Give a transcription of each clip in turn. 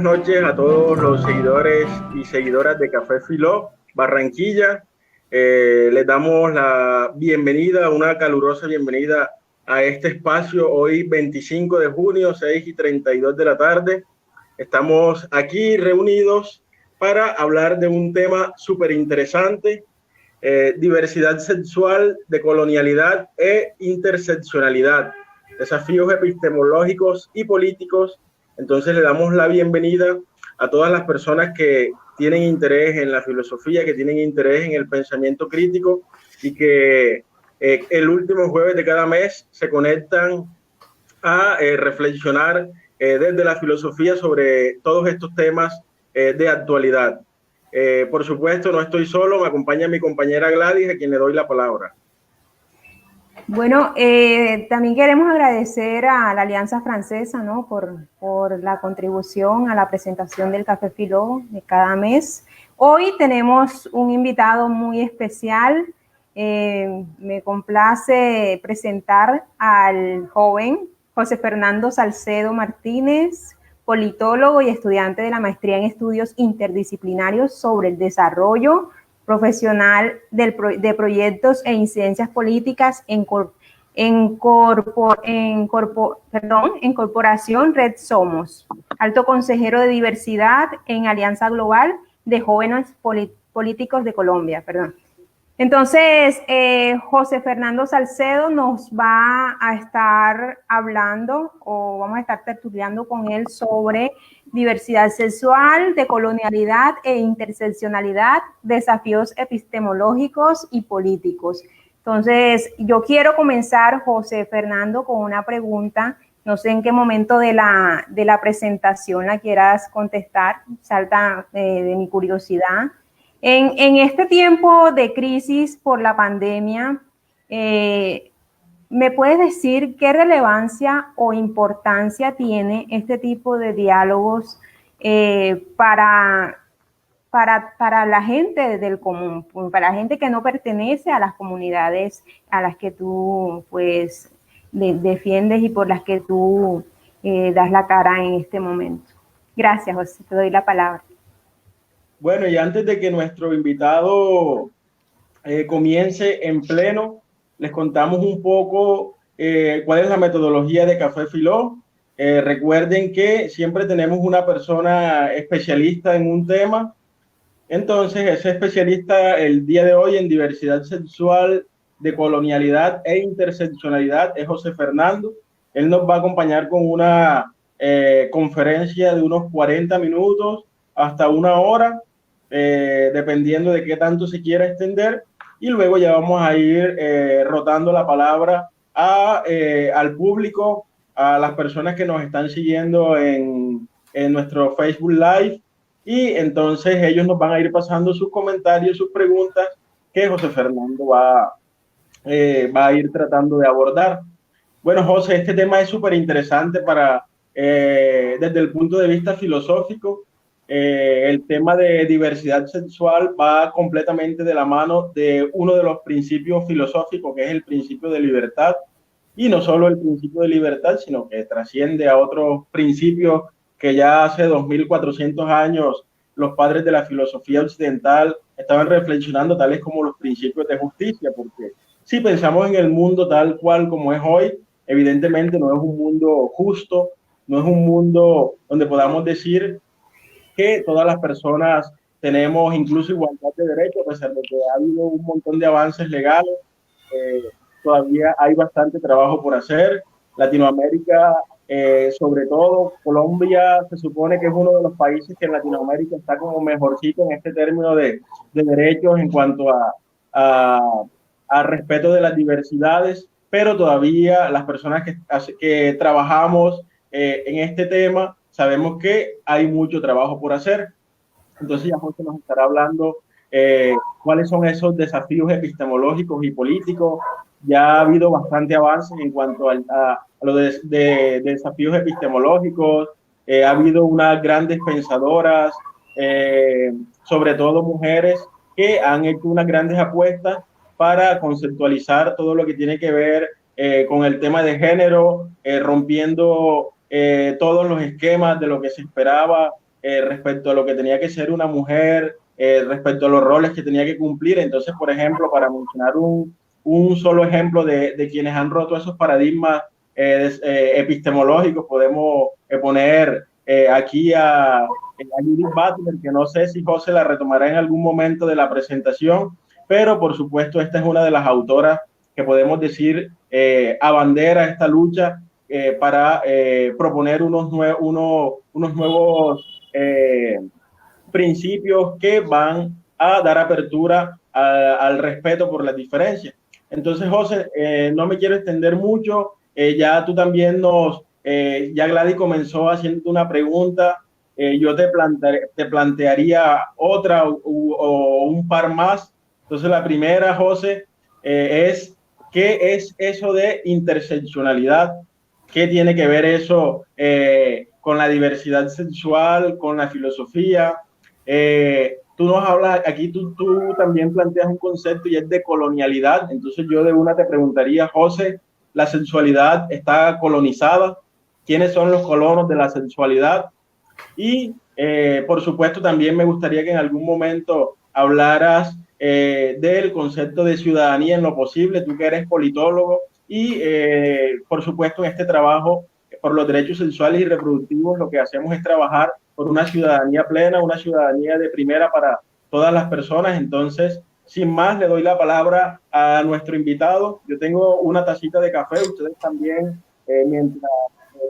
noches a todos los seguidores y seguidoras de Café Filó Barranquilla. Les damos la bienvenida, una calurosa bienvenida a este espacio hoy 25 de junio, 6:32 de la tarde. Estamos aquí reunidos para hablar de un tema súper interesante, diversidad sexual, decolonialidad e interseccionalidad, desafíos epistemológicos y políticos. Entonces le damos la bienvenida a todas las personas que tienen interés en la filosofía, que tienen interés en el pensamiento crítico y que el último jueves de cada mes se conectan a reflexionar desde la filosofía sobre todos estos temas de actualidad. Por supuesto, no estoy solo, me acompaña mi compañera Gladys, a quien le doy la palabra. Bueno, también queremos agradecer a la Alianza Francesa, ¿no? por la contribución a la presentación del Café Filó de cada mes. Hoy tenemos un invitado muy especial. Me complace presentar al joven José Fernando Salcedo Martínez, politólogo y estudiante de la maestría en estudios interdisciplinarios sobre el desarrollo profesional de proyectos e incidencias políticas en Corporación Red Somos, alto consejero de diversidad en Alianza Global de Jóvenes Políticos de Colombia. Entonces, José Fernando Salcedo nos va a estar hablando, o vamos a estar tertuliando con él sobre diversidad sexual, decolonialidad e interseccionalidad, desafíos epistemológicos y políticos. Entonces, yo quiero comenzar, José Fernando, con una pregunta. No sé en qué momento de la presentación la quieras contestar, salta de mi curiosidad. En este tiempo de crisis por la pandemia, ¿me puedes decir qué relevancia o importancia tiene este tipo de diálogos para la gente del común, para la gente que no pertenece a las comunidades a las que tú pues defiendes y por las que tú das la cara en este momento? Gracias, José, te doy la palabra. Bueno, y antes de que nuestro invitado comience en pleno, les contamos un poco cuál es la metodología de Café Filó. Recuerden que siempre tenemos una persona especialista en un tema. Entonces, ese especialista el día de hoy en diversidad sexual, decolonialidad e interseccionalidad es José Fernando. Él nos va a acompañar con una conferencia de unos 40 minutos hasta una hora, dependiendo de qué tanto se quiera extender, y luego ya vamos a ir rotando la palabra al público, a las personas que nos están siguiendo en nuestro Facebook Live, y entonces ellos nos van a ir pasando sus comentarios, sus preguntas, que José Fernando va a ir tratando de abordar. Bueno, José, este tema es súper interesante desde el punto de vista filosófico. El tema de diversidad sexual va completamente de la mano de uno de los principios filosóficos, que es el principio de libertad, y no solo el principio de libertad, sino que trasciende a otros principios que ya hace 2400 años los padres de la filosofía occidental estaban reflexionando, tales como los principios de justicia, porque si pensamos en el mundo tal cual como es hoy, evidentemente no es un mundo justo, no es un mundo donde podamos decir que todas las personas tenemos incluso igualdad de derechos, a pesar de que ha habido un montón de avances legales. Todavía hay bastante trabajo por hacer. Latinoamérica, sobre todo Colombia, se supone que es uno de los países que en Latinoamérica está como mejorcito en este término de derechos en cuanto a respeto de las diversidades, pero todavía las personas que trabajamos en este tema sabemos que hay mucho trabajo por hacer. Entonces ya José nos estará hablando cuáles son esos desafíos epistemológicos y políticos. Ya ha habido bastante avance en cuanto a lo de desafíos epistemológicos. Ha habido unas grandes pensadoras, sobre todo mujeres, que han hecho unas grandes apuestas para conceptualizar todo lo que tiene que ver con el tema de género, rompiendo todos los esquemas de lo que se esperaba respecto a lo que tenía que ser una mujer, respecto a los roles que tenía que cumplir. Entonces, por ejemplo, para mencionar un solo ejemplo de quienes han roto esos paradigmas epistemológicos, podemos poner aquí a Judith Butler, que no sé si José la retomará en algún momento de la presentación, pero por supuesto esta es una de las autoras que podemos decir abandera esta lucha para proponer unos nuevos principios que van a dar apertura al respeto por las diferencias. Entonces, José, no me quiero extender mucho, ya tú también ya Gladys comenzó haciendo una pregunta, yo te plantearía otra o un par más. Entonces, la primera, José, es, ¿qué es eso de interseccionalidad? ¿Qué tiene que ver eso con la diversidad sexual, con la filosofía? Tú nos hablas, aquí tú también planteas un concepto y es de colonialidad. Entonces yo de una te preguntaría, José, ¿la sexualidad está colonizada? ¿Quiénes son los colonos de la sexualidad? Y por supuesto también me gustaría que en algún momento hablaras del concepto de ciudadanía en lo posible, tú que eres politólogo y por supuesto en este trabajo por los derechos sexuales y reproductivos lo que hacemos es trabajar por una ciudadanía plena, una ciudadanía de primera para todas las personas. Entonces, sin más, le doy la palabra a nuestro invitado. Yo tengo una tacita de café, ustedes también, mientras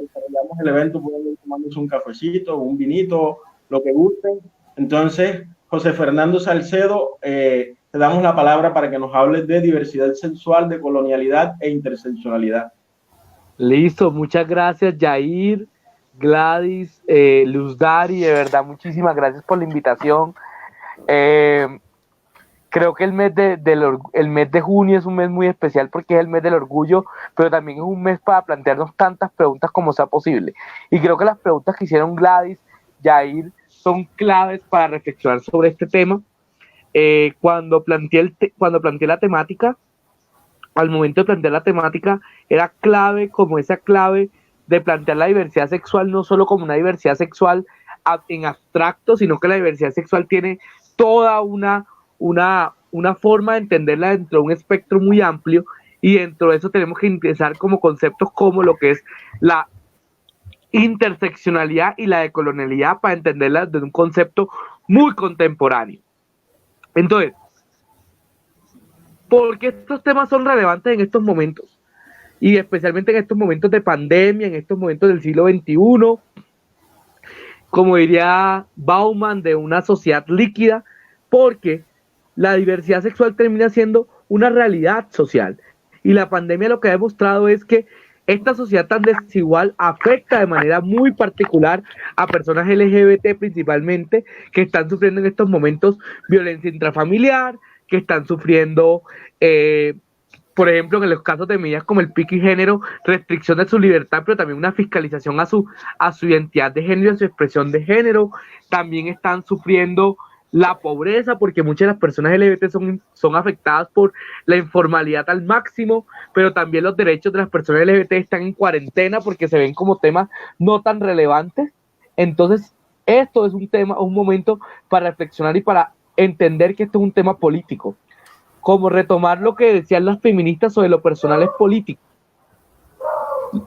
desarrollamos el evento, pueden ir tomándose un cafecito, un vinito, lo que gusten. Entonces, José Fernando Salcedo, te damos la palabra para que nos hables de diversidad sexual, de colonialidad e interseccionalidad. Listo, muchas gracias, Yair, Gladys, Luz Dari, de verdad, muchísimas gracias por la invitación. Creo que el mes de junio es un mes muy especial porque es el mes del orgullo, pero también es un mes para plantearnos tantas preguntas como sea posible. Y creo que las preguntas que hicieron Gladys, Yair, son claves para reflexionar sobre este tema. Cuando planteé la temática, al momento de plantear la temática, era clave como esa clave de plantear la diversidad sexual no solo como una diversidad sexual en abstracto, sino que la diversidad sexual tiene toda una forma de entenderla dentro de un espectro muy amplio, y dentro de eso tenemos que ingresar como conceptos como lo que es la interseccionalidad y la decolonialidad para entenderla desde un concepto muy contemporáneo. Entonces, ¿por qué estos temas son relevantes en estos momentos? Y especialmente en estos momentos de pandemia, en estos momentos del siglo XXI, como diría Bauman, de una sociedad líquida, porque la diversidad sexual termina siendo una realidad social. Y la pandemia lo que ha demostrado es que esta sociedad tan desigual afecta de manera muy particular a personas LGBT principalmente, que están sufriendo en estos momentos violencia intrafamiliar, que están sufriendo, por ejemplo, en los casos de medidas como el pico y género, restricción de su libertad, pero también una fiscalización a su identidad de género, a su expresión de género. También están sufriendo la pobreza, porque muchas de las personas LGBT son afectadas por la informalidad al máximo, pero también los derechos de las personas LGBT están en cuarentena porque se ven como temas no tan relevantes. Entonces, esto es un momento para reflexionar y para entender que esto es un tema político. Como retomar lo que decían las feministas sobre lo personal es político.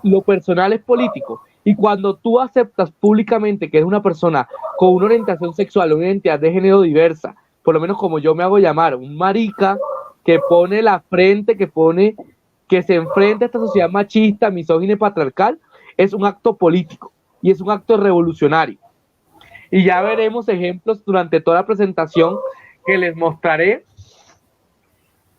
Lo personal es político. Y cuando tú aceptas públicamente que eres una persona con una orientación sexual, una identidad de género diversa, por lo menos como yo me hago llamar, un marica que pone la frente, que se enfrenta a esta sociedad machista, misógina y patriarcal, es un acto político y es un acto revolucionario. Y ya veremos ejemplos durante toda la presentación que les mostraré.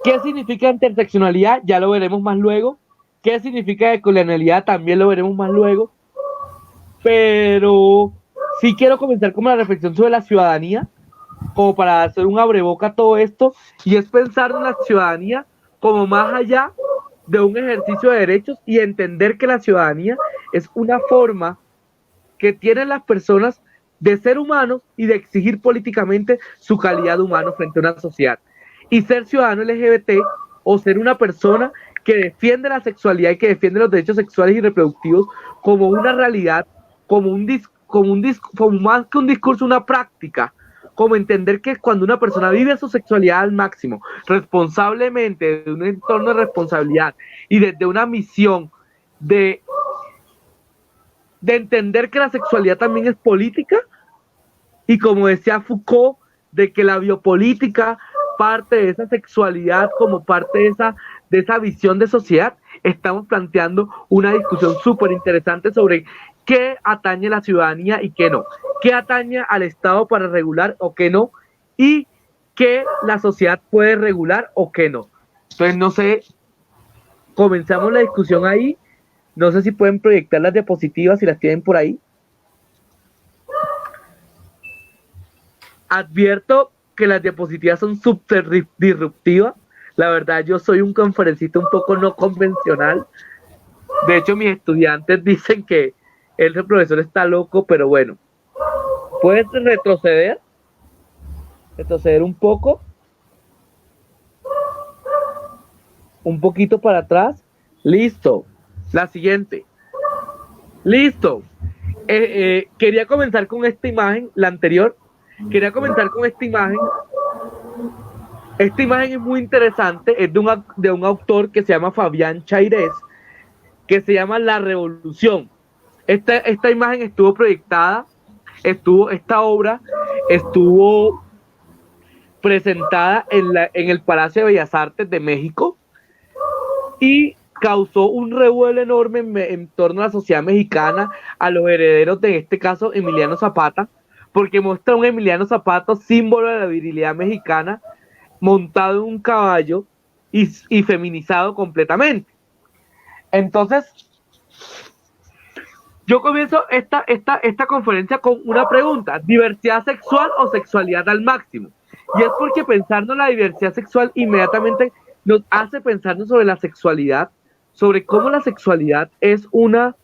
¿Qué significa interseccionalidad? Ya lo veremos más luego. ¿Qué significa decolonialidad? También lo veremos más luego. Pero sí quiero comenzar con la reflexión sobre la ciudadanía, como para hacer un abreboca a todo esto, y es pensar en la ciudadanía como más allá de un ejercicio de derechos y entender que la ciudadanía es una forma que tienen las personas de ser humanos y de exigir políticamente su calidad de humano frente a una sociedad. Y ser ciudadano LGBT o ser una persona que defiende la sexualidad y que defiende los derechos sexuales y reproductivos como una realidad, como como más que un discurso, una práctica, como entender que cuando una persona vive su sexualidad al máximo, responsablemente, de un entorno de responsabilidad y desde una misión de entender que la sexualidad también es política, y como decía Foucault, de que la biopolítica parte de esa sexualidad como parte de esa visión de sociedad, estamos planteando una discusión súper interesante sobre qué atañe a la ciudadanía y qué no, qué atañe al Estado para regular o qué no, y qué la sociedad puede regular o qué no. Entonces, no sé, comenzamos la discusión ahí. No sé si pueden proyectar las diapositivas, si las tienen por ahí. Advierto que las diapositivas son súper disruptivas. La verdad, yo soy un conferencista un poco no convencional. De hecho, mis estudiantes dicen que el profesor está loco, pero bueno. ¿Puedes retroceder? Retroceder un poco. Un poquito para atrás. Listo. La siguiente. Listo. Quería comenzar con esta imagen, la anterior. Quería comenzar con esta imagen. Esta imagen es muy interesante. Es de un autor que se llama Fabián Chairez, que se llama La Revolución. Esta imagen estuvo proyectada, esta obra estuvo presentada en el Palacio de Bellas Artes de México y causó un revuelo enorme en torno a la sociedad mexicana, a los herederos de, en este caso, Emiliano Zapata, porque muestra un Emiliano Zapata, símbolo de la virilidad mexicana, montado en un caballo y feminizado completamente. Entonces, yo comienzo esta conferencia con una pregunta: ¿diversidad sexual o sexualidad al máximo? Y es porque pensarnos la diversidad sexual inmediatamente nos hace pensarnos sobre la sexualidad, sobre cómo la sexualidad es una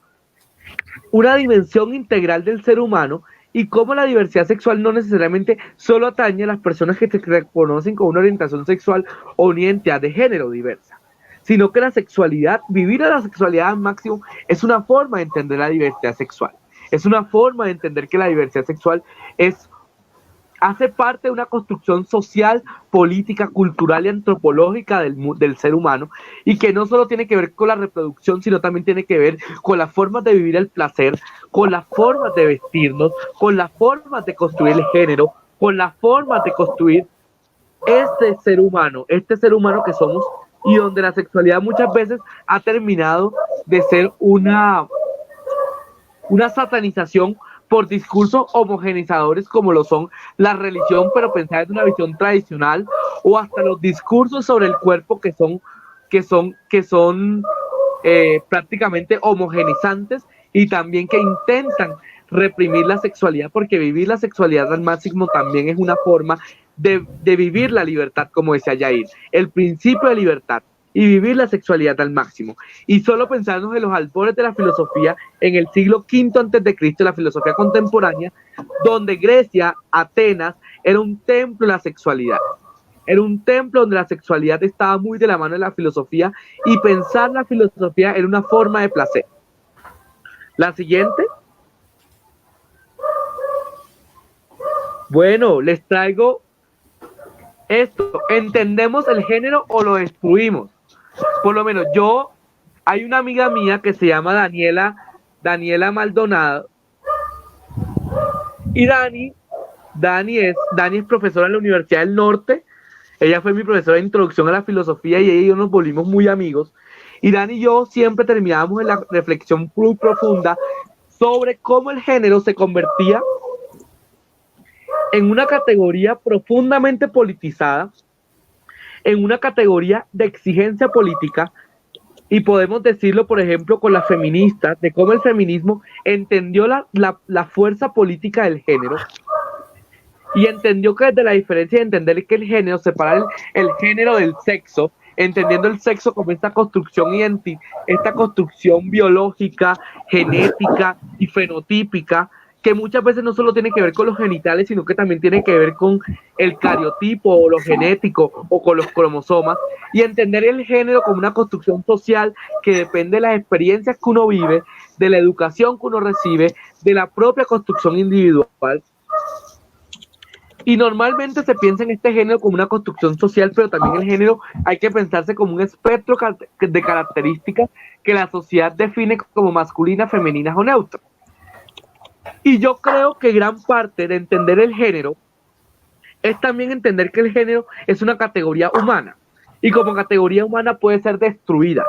dimensión integral del ser humano, y cómo la diversidad sexual no necesariamente solo atañe a las personas que se reconocen con una orientación sexual o una identidad de género diversa, sino que la sexualidad, vivir a la sexualidad al máximo, es una forma de entender la diversidad sexual, es una forma de entender que la diversidad sexual hace parte de una construcción social, política, cultural y antropológica del ser humano, y que no solo tiene que ver con la reproducción, sino también tiene que ver con las formas de vivir el placer, con las formas de vestirnos, con las formas de construir el género, con las formas de construir este ser humano que somos, y donde la sexualidad muchas veces ha terminado de ser una satanización por discursos homogenizadores como lo son la religión, pero pensada desde una visión tradicional, o hasta los discursos sobre el cuerpo que son prácticamente homogenizantes, y también que intentan reprimir la sexualidad, porque vivir la sexualidad al máximo también es una forma de vivir la libertad, como decía Jair, el principio de libertad, y vivir la sexualidad al máximo. Y solo pensarnos en los albores de la filosofía en el siglo V a.C., la filosofía contemporánea, donde Grecia, Atenas, era un templo de la sexualidad. Era un templo donde la sexualidad estaba muy de la mano de la filosofía, y pensar la filosofía era una forma de placer. La siguiente. Bueno, les traigo esto. ¿Entendemos el género o lo destruimos? Por lo menos hay una amiga mía que se llama Daniela Maldonado, y Dani es profesora en la Universidad del Norte. Ella fue mi profesora de introducción a la filosofía, y ella y yo nos volvimos muy amigos, y Dani y yo siempre terminábamos en la reflexión muy profunda sobre cómo el género se convertía en una categoría profundamente politizada, en una categoría de exigencia política, y podemos decirlo, por ejemplo, con las feministas, de cómo el feminismo entendió la fuerza política del género, y entendió que desde la diferencia de entender que el género, separar el género del sexo, entendiendo el sexo como esta construcción biológica, genética y fenotípica, que muchas veces no solo tiene que ver con los genitales, sino que también tiene que ver con el cariotipo o lo genético o con los cromosomas, y entender el género como una construcción social que depende de las experiencias que uno vive, de la educación que uno recibe, de la propia construcción individual. Y normalmente se piensa en este género como una construcción social, pero también el género hay que pensarse como un espectro de características que la sociedad define como masculinas, femeninas o neutras. Y yo creo que gran parte de entender el género es también entender que el género es una categoría humana y como categoría humana puede ser destruida.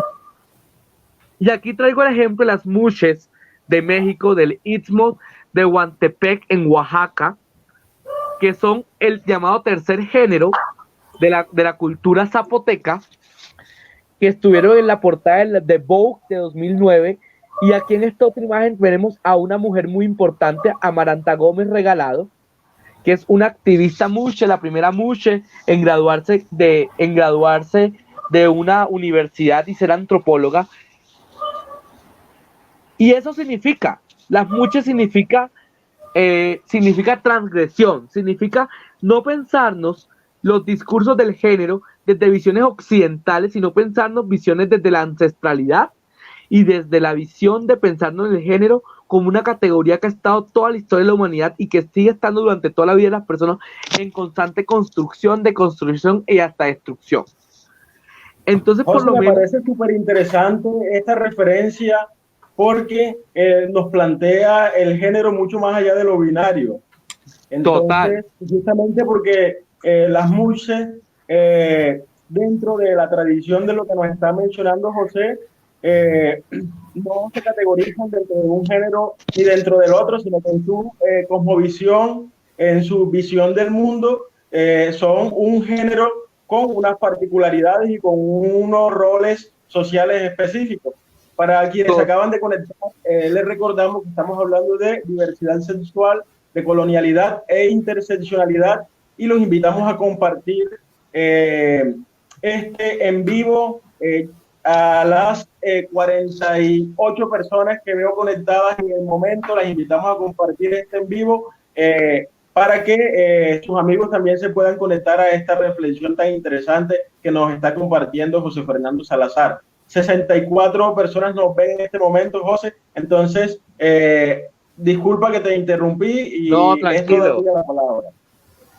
Y aquí traigo el ejemplo de las mujeres de México, del Istmo de Huantepec en Oaxaca, que son el llamado tercer género de la cultura zapoteca, que estuvieron en la portada de Vogue de 2009. Y aquí en esta otra imagen veremos a una mujer muy importante, Amaranta Gómez Regalado, que es una activista muche, la primera muche en graduarse de una universidad y ser antropóloga. Y eso significa, las muches significa transgresión, significa no pensarnos los discursos del género desde visiones occidentales, sino pensarnos visiones desde la ancestralidad y desde la visión de pensarnos en el género como una categoría que ha estado toda la historia de la humanidad y que sigue estando durante toda la vida de las personas en constante construcción, deconstrucción y hasta destrucción. Entonces, José, por lo me menos... parece súper interesante esta referencia porque nos plantea el género mucho más allá de lo binario. Entonces, Total. justamente porque las mujeres, dentro de la tradición de lo que nos está mencionando José, no se categorizan dentro de un género ni dentro del otro, sino que en su cosmovisión, en su visión del mundo, son un género con unas particularidades y con unos roles sociales específicos. Para quienes acaban de conectar, les recordamos que estamos hablando de diversidad sexual, de colonialidad e interseccionalidad, y los invitamos a compartir este en vivo a las 48 personas que veo conectadas en el momento. Las invitamos a compartir este en vivo para que sus amigos también se puedan conectar a esta reflexión tan interesante que nos está compartiendo José Fernando Salazar. 64 personas nos ven en este momento, José. Entonces, disculpa que te interrumpí y no, tranquilo. la palabra.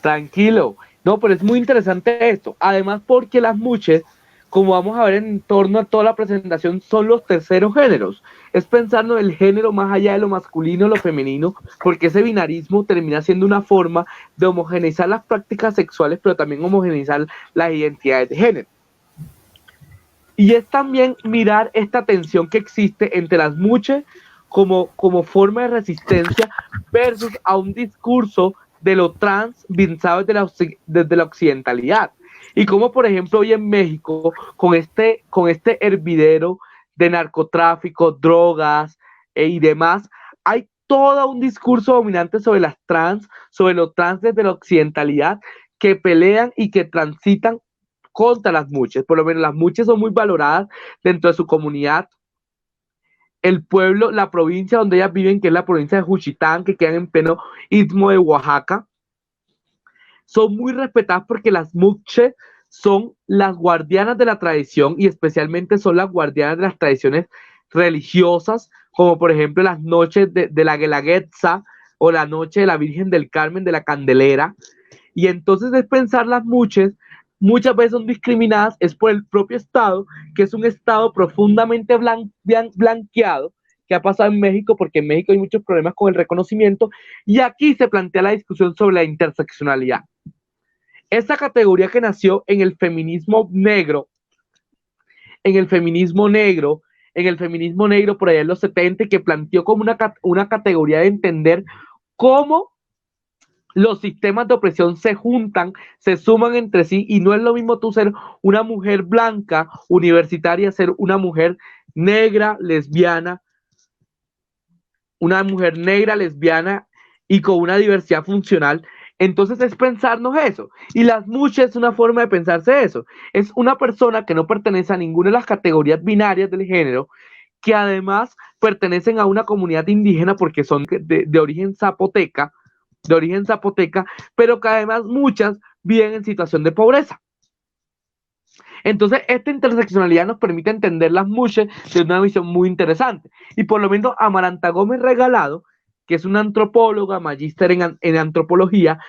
Tranquilo. No, pero es muy interesante esto. Además, porque las mujeres, como vamos a ver en torno a toda la presentación, son los terceros géneros. Es pensarnos el género más allá de lo masculino y lo femenino, porque ese binarismo termina siendo una forma de homogeneizar las prácticas sexuales, pero también homogeneizar las identidades de género. Y es también mirar esta tensión que existe entre las mujeres como forma de resistencia versus a un discurso de lo trans pensado desde la occidentalidad. Y como, por ejemplo, hoy en México, con este hervidero de narcotráfico, drogas y demás, hay todo un discurso dominante sobre las trans, sobre lo trans desde la occidentalidad, que pelean y que transitan contra las mujeres. Por lo menos las mujeres son muy valoradas dentro de su comunidad. El pueblo, la provincia donde ellas viven, que es la provincia de Juchitán, que queda en pleno istmo de Oaxaca, son muy respetadas porque las mujeres son las guardianas de la tradición y especialmente son las guardianas de las tradiciones religiosas, como por ejemplo las noches de la Guelaguetza o la noche de la Virgen del Carmen de la Candelera. Y entonces es pensar las mujeres muchas veces son discriminadas es por el propio Estado, que es un Estado profundamente blanqueado, que ha pasado en México, porque en México hay muchos problemas con el reconocimiento, y aquí se plantea la discusión sobre la interseccionalidad. Esa categoría que nació en el feminismo negro por allá en los 70, que planteó como una categoría de entender cómo los sistemas de opresión se juntan, se suman entre sí, y no es lo mismo tú ser una mujer blanca, universitaria, ser una mujer negra, lesbiana y con una diversidad funcional. Entonces es pensarnos eso. Y las mujeres es una forma de pensarse eso. Es una persona que no pertenece a ninguna de las categorías binarias del género, que además pertenecen a una comunidad indígena porque son de origen zapoteca, pero que además muchas viven en situación de pobreza. Entonces, esta interseccionalidad nos permite entender las mushes de una visión muy interesante. Y por lo menos Amaranta Gómez Regalado, que es una antropóloga, magíster en antropología,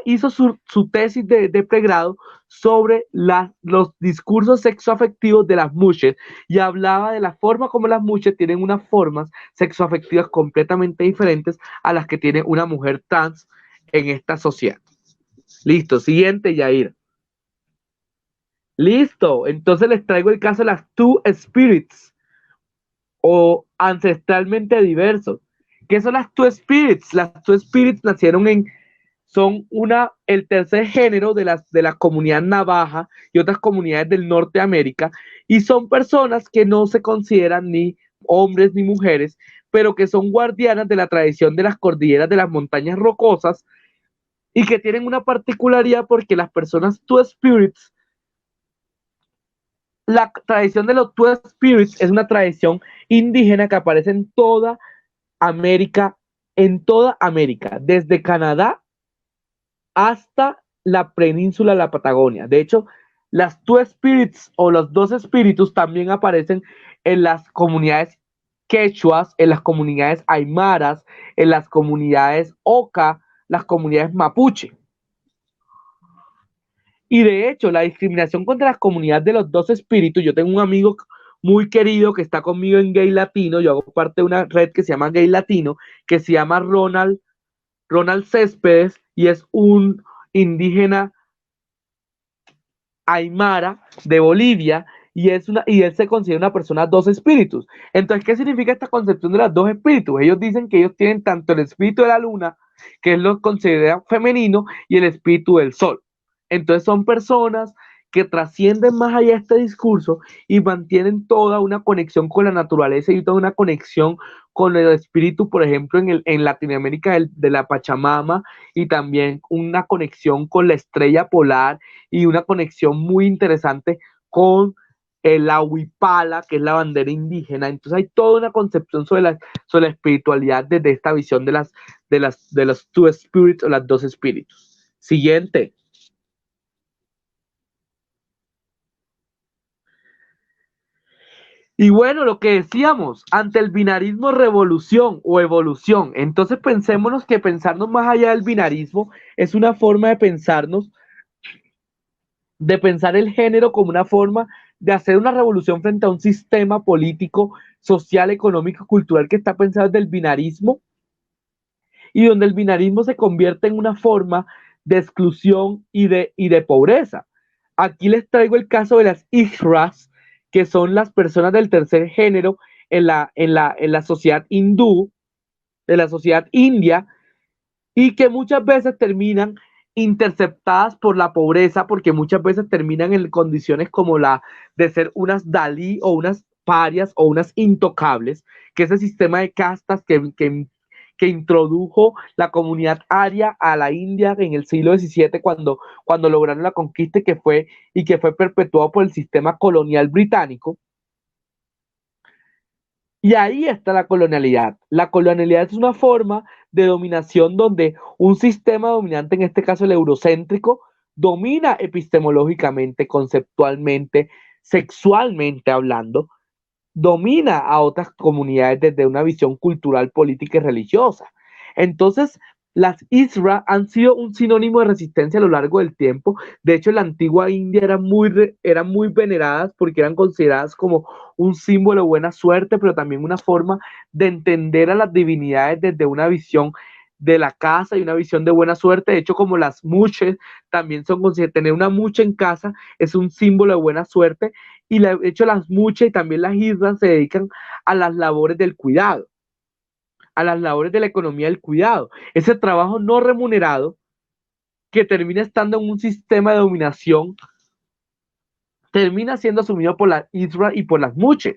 hizo su tesis de pregrado sobre los discursos sexoafectivos de las mushes y hablaba de la forma como las mushes tienen unas formas sexoafectivas completamente diferentes a las que tiene una mujer trans en esta sociedad. Listo, siguiente, Yair. Listo, entonces les traigo el caso de las Two Spirits o ancestralmente diversos. ¿Qué son las Two Spirits? Las Two Spirits son el tercer género de la comunidad navaja y otras comunidades del norte de América, y son personas que no se consideran ni hombres ni mujeres, pero que son guardianas de la tradición de las cordilleras de las montañas rocosas y que tienen una particularidad porque las personas Two Spirits, la tradición de los Two Spirits es una tradición indígena que aparece en toda América, desde Canadá hasta la península de la Patagonia. De hecho, las Two Spirits o los dos espíritus también aparecen en las comunidades quechuas, en las comunidades aymaras, en las comunidades oca, las comunidades mapuche. Y de hecho, la discriminación contra las comunidades de los dos espíritus, yo tengo un amigo muy querido que está conmigo en Gay Latino, yo hago parte de una red que se llama Gay Latino, que se llama Ronald Céspedes, y es un indígena aymara de Bolivia, y él se considera una persona dos espíritus. Entonces, ¿qué significa esta concepción de los dos espíritus? Ellos dicen que ellos tienen tanto el espíritu de la luna, que él lo considera femenino, y el espíritu del sol. Entonces son personas que trascienden más allá de este discurso y mantienen toda una conexión con la naturaleza y toda una conexión con el espíritu, por ejemplo, en Latinoamérica de la Pachamama, y también una conexión con la estrella polar y una conexión muy interesante con la huipala, que es la bandera indígena. Entonces hay toda una concepción sobre la espiritualidad desde esta visión de los two spirits o las dos espíritus. Siguiente. Y bueno, lo que decíamos, ante el binarismo, revolución o evolución. Entonces pensémonos que pensarnos más allá del binarismo es una forma de pensar el género como una forma de hacer una revolución frente a un sistema político, social, económico, cultural que está pensado desde el binarismo, y donde el binarismo se convierte en una forma de exclusión y de pobreza. Aquí les traigo el caso de las ISRAs, que son las personas del tercer género en la sociedad hindú, de la sociedad india, y que muchas veces terminan interceptadas por la pobreza, porque muchas veces terminan en condiciones como la de ser unas Dalí o unas parias o unas intocables, que ese sistema de castas que introdujo la comunidad aria a la India en el siglo XVII cuando lograron la conquista que fue perpetuado por el sistema colonial británico. Y ahí está la colonialidad. La colonialidad es una forma de dominación donde un sistema dominante, en este caso el eurocéntrico, domina epistemológicamente, conceptualmente, sexualmente hablando, domina a otras comunidades desde una visión cultural, política y religiosa. Entonces, las ISRA han sido un sinónimo de resistencia a lo largo del tiempo. De hecho, en la antigua India eran muy veneradas porque eran consideradas como un símbolo de buena suerte, pero también una forma de entender a las divinidades desde una visión de la casa y una visión de buena suerte. De hecho, como las muches también son consideradas, tener una mucha en casa es un símbolo de buena suerte, y de hecho las muches y también las islas se dedican a las labores del cuidado, a las labores de la economía del cuidado. Ese trabajo no remunerado que termina estando en un sistema de dominación termina siendo asumido por las islas y por las muches.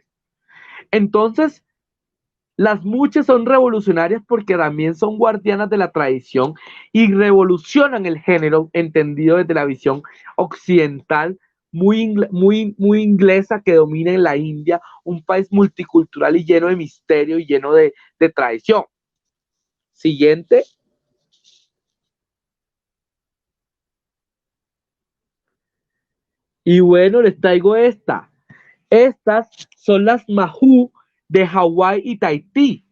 Entonces, las muches son revolucionarias porque también son guardianas de la tradición y revolucionan el género entendido desde la visión occidental muy inglesa que domina en la India, un país multicultural y lleno de misterio y lleno de tradición. Siguiente. Y bueno, les traigo esta. Estas son las Mahu de Hawái y Tahití.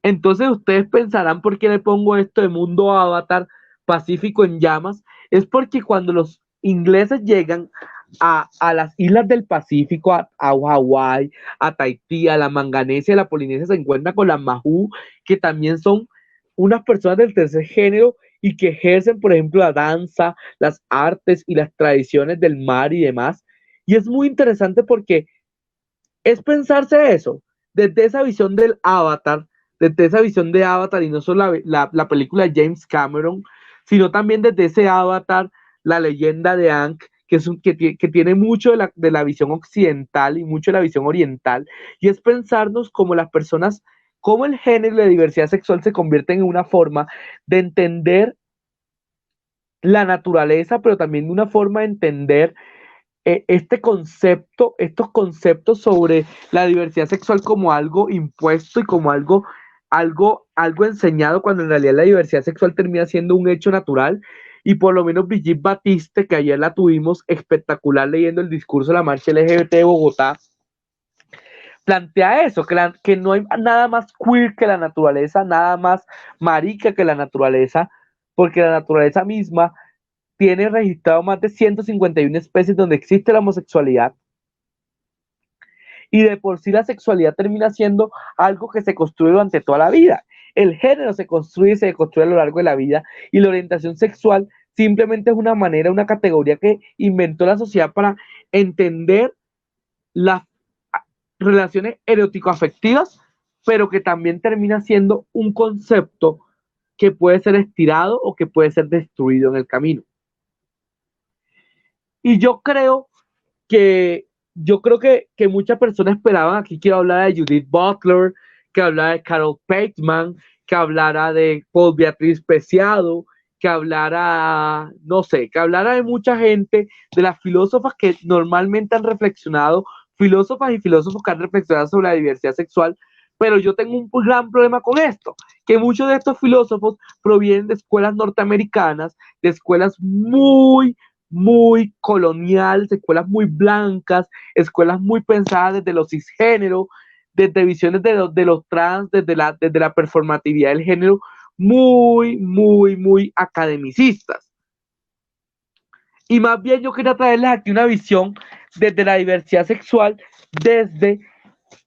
Entonces ustedes pensarán por qué le pongo esto de mundo avatar Pacífico en llamas. Es porque cuando los ingleses llegan a las islas del Pacífico, a Hawái, a Tahití, a la Manganesia, a la Polinesia, se encuentran con las Mahu, que también son unas personas del tercer género y que ejercen, por ejemplo, la danza, las artes y las tradiciones del mar y demás. Y es muy interesante porque es pensarse eso, desde esa visión del avatar, desde esa visión de Avatar, y no solo la película de James Cameron, sino también desde ese Avatar, la leyenda de Aang, que tiene mucho de la visión occidental y mucho de la visión oriental, y es pensarnos como las personas, cómo el género y la diversidad sexual se convierten en una forma de entender la naturaleza, pero también de una forma de entender estos conceptos sobre la diversidad sexual como algo impuesto y como algo enseñado, cuando en realidad la diversidad sexual termina siendo un hecho natural. Y por lo menos Brigitte Batiste, que ayer la tuvimos espectacular leyendo el discurso de la marcha LGBT de Bogotá, plantea eso, que no hay nada más queer que la naturaleza, nada más marica que la naturaleza, porque la naturaleza misma tiene registrado más de 151 especies donde existe la homosexualidad, y de por sí la sexualidad termina siendo algo que se construye durante toda la vida. El género se construye y se construye a lo largo de la vida, y la orientación sexual simplemente es una manera, una categoría que inventó la sociedad para entender las relaciones erótico-afectivas, pero que también termina siendo un concepto que puede ser estirado o que puede ser destruido en el camino. Y que muchas personas esperaban, aquí quiero hablar de Judith Butler, que hablara de Carol Pateman, que hablara de Paul Beatriz Preciado, que hablara, no sé, que hablara de mucha gente, de las filósofas que normalmente han reflexionado, filósofas y filósofos que han reflexionado sobre la diversidad sexual, pero yo tengo un gran problema con esto, que muchos de estos filósofos provienen de escuelas norteamericanas, de escuelas muy coloniales, escuelas muy blancas, escuelas muy pensadas desde los cisgéneros, desde visiones de los trans, desde la performatividad del género, muy academicistas. Y más bien yo quería traerles aquí una visión desde la diversidad sexual, desde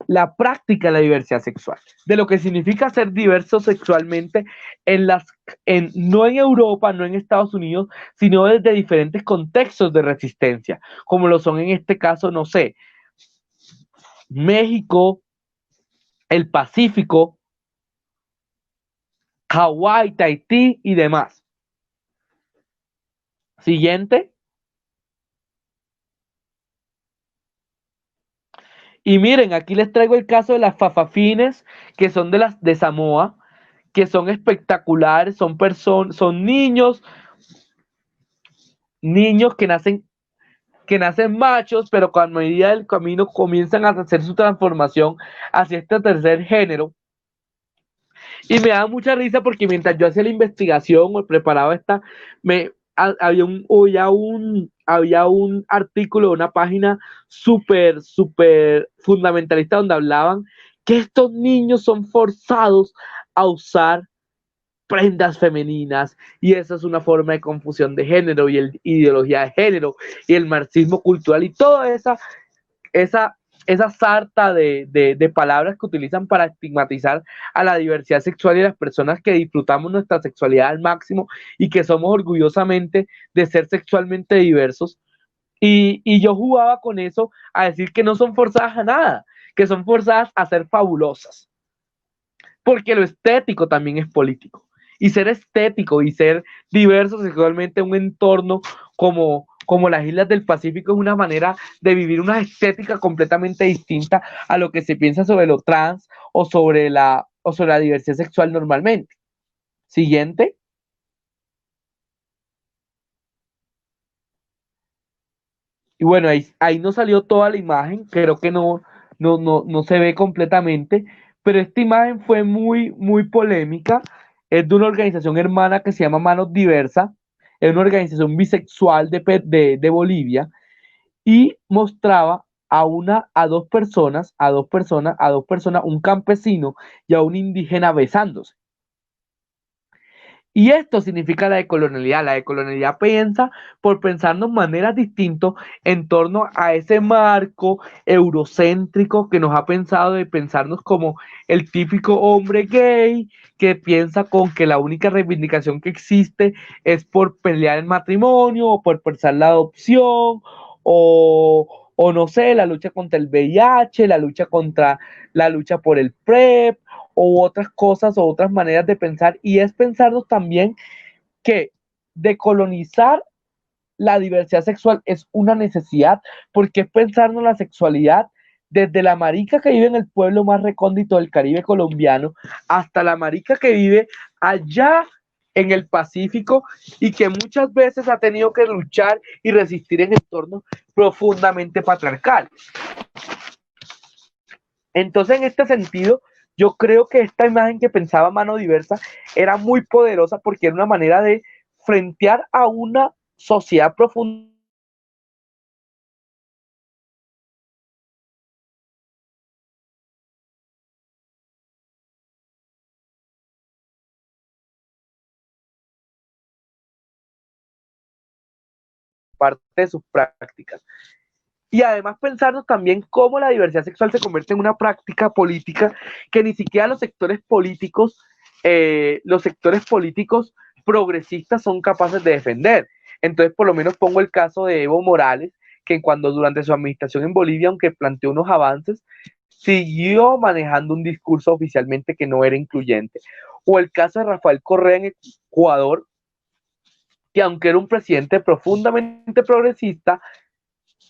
la práctica de la diversidad sexual, de lo que significa ser diverso sexualmente no en Europa, no en Estados Unidos, sino desde diferentes contextos de resistencia, como lo son en este caso, no sé, México, el Pacífico, Hawái, Tahití y demás. Siguiente. Y miren, aquí les traigo el caso de las fafafines, que son de Samoa, que son espectaculares, son niños que nacen machos, pero con medida del camino comienzan a hacer su transformación hacia este tercer género. Y me da mucha risa porque mientras yo hacía la investigación o preparaba había un artículo de una página súper fundamentalista donde hablaban que estos niños son forzados a usar prendas femeninas, y esa es una forma de confusión de género y ideología de género y el marxismo cultural y toda esa sarta de palabras que utilizan para estigmatizar a la diversidad sexual y a las personas que disfrutamos nuestra sexualidad al máximo y que somos orgullosamente de ser sexualmente diversos. Y yo jugaba con eso a decir que no son forzadas a nada, que son forzadas a ser fabulosas, porque lo estético también es político. Y ser estético y ser diverso sexualmente en un entorno como las islas del Pacífico es una manera de vivir una estética completamente distinta a lo que se piensa sobre lo trans o sobre la diversidad sexual normalmente. Siguiente. Y bueno, ahí no salió toda la imagen, creo que no se ve completamente, pero esta imagen fue muy polémica. Es de una organización hermana que se llama Manos Diversa, es una organización bisexual de Bolivia, y mostraba a dos personas, un campesino y a un indígena besándose. Y esto significa la decolonialidad. La decolonialidad piensa por pensarnos maneras distintas en torno a ese marco eurocéntrico que nos ha pensado de pensarnos como el típico hombre gay que piensa con que la única reivindicación que existe es por pelear el matrimonio o por pensar la adopción o no sé, la lucha contra el VIH, la lucha por el PrEP o otras cosas o otras maneras de pensar, y es pensarnos también que decolonizar la diversidad sexual es una necesidad, porque es pensarnos la sexualidad desde la marica que vive en el pueblo más recóndito del Caribe colombiano hasta la marica que vive allá en el Pacífico y que muchas veces ha tenido que luchar y resistir en entornos profundamente patriarcales. Entonces, en este sentido, yo creo que esta imagen que pensaba Mano Diversa era muy poderosa porque era una manera de frentear a una sociedad profunda parte de sus prácticas. Y además pensarnos también cómo la diversidad sexual se convierte en una práctica política que ni siquiera los sectores políticos progresistas son capaces de defender. Entonces, por lo menos pongo el caso de Evo Morales, que cuando durante su administración en Bolivia, aunque planteó unos avances, siguió manejando un discurso oficialmente que no era incluyente. O el caso de Rafael Correa en Ecuador, que aunque era un presidente profundamente progresista,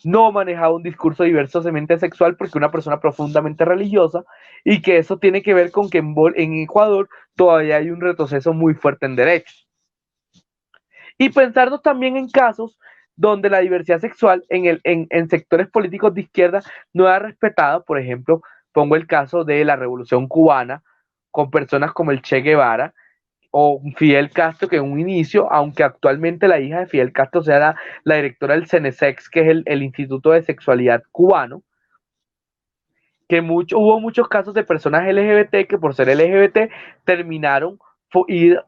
no manejaba un discurso diversamente sexual porque una persona profundamente religiosa, y que eso tiene que ver con que en Ecuador todavía hay un retroceso muy fuerte en derechos. Y pensarnos también en casos donde la diversidad sexual en sectores políticos de izquierda no era respetada. Por ejemplo, pongo el caso de la Revolución Cubana con personas como el Che Guevara o Fidel Castro, que en un inicio, aunque actualmente la hija de Fidel Castro sea la directora del CENESEX, que es el Instituto de Sexualidad cubano, que hubo muchos casos de personas LGBT que por ser LGBT terminaron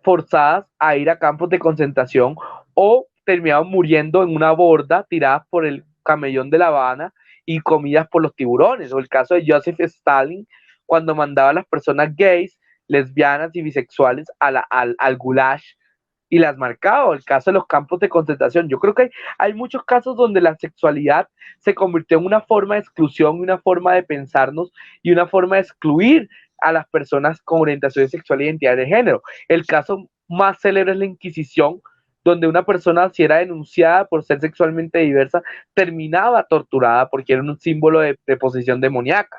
forzadas a ir a campos de concentración o terminaron muriendo en una borda tiradas por el camellón de La Habana y comidas por los tiburones. O el caso de Joseph Stalin, cuando mandaba a las personas gays, lesbianas y bisexuales al gulag y las marcaba. O el caso de los campos de concentración. Yo creo que hay muchos casos donde la sexualidad se convirtió en una forma de exclusión, una forma de pensarnos y una forma de excluir a las personas con orientación sexual e identidad de género. El caso más célebre es la Inquisición, donde una persona, si era denunciada por ser sexualmente diversa, terminaba torturada porque era un símbolo de posesión demoníaca.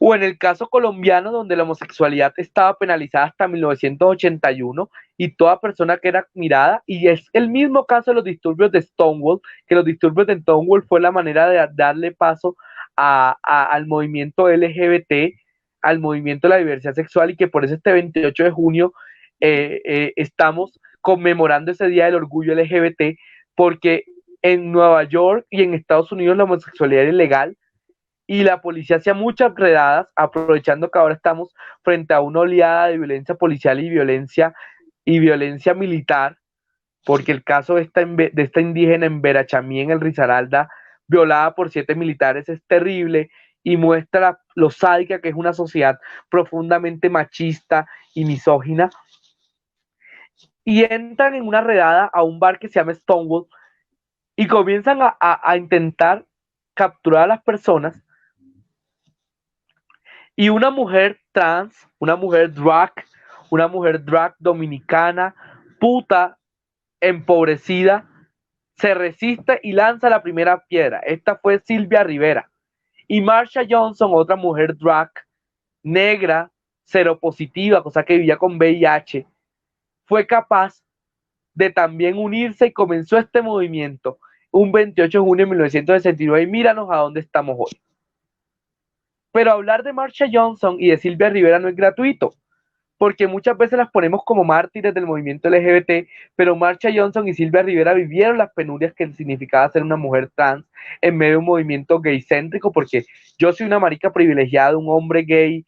O en el caso colombiano, donde la homosexualidad estaba penalizada hasta 1981 y toda persona que era mirada, y es el mismo caso de los disturbios de Stonewall, que los disturbios de Stonewall fue la manera de darle paso al movimiento LGBT, al movimiento de la diversidad sexual, y que por eso este 28 de junio estamos conmemorando ese Día del Orgullo LGBT, porque en Nueva York y en Estados Unidos la homosexualidad es ilegal, y la policía hacía muchas redadas, aprovechando que ahora estamos frente a una oleada de violencia policial y violencia militar, porque el caso de esta indígena en Verachamí, en el Risaralda, violada por 7 militares, es terrible y muestra lo sádica que es una sociedad profundamente machista y misógina. Y entran en una redada a un bar que se llama Stonewall y comienzan a intentar capturar a las personas. Y una mujer trans, una mujer drag dominicana, puta, empobrecida, se resiste y lanza la primera piedra. Esta fue Silvia Rivera. Y Marsha Johnson, otra mujer drag, negra, seropositiva, cosa que vivía con VIH, fue capaz de también unirse y comenzó este movimiento un 28 de junio de 1969 y míranos a dónde estamos hoy. Pero hablar de Marsha Johnson y de Silvia Rivera no es gratuito, porque muchas veces las ponemos como mártires del movimiento LGBT, pero Marsha Johnson y Silvia Rivera vivieron las penurias que significaba ser una mujer trans en medio de un movimiento gaycéntrico, porque yo soy una marica privilegiada, un hombre gay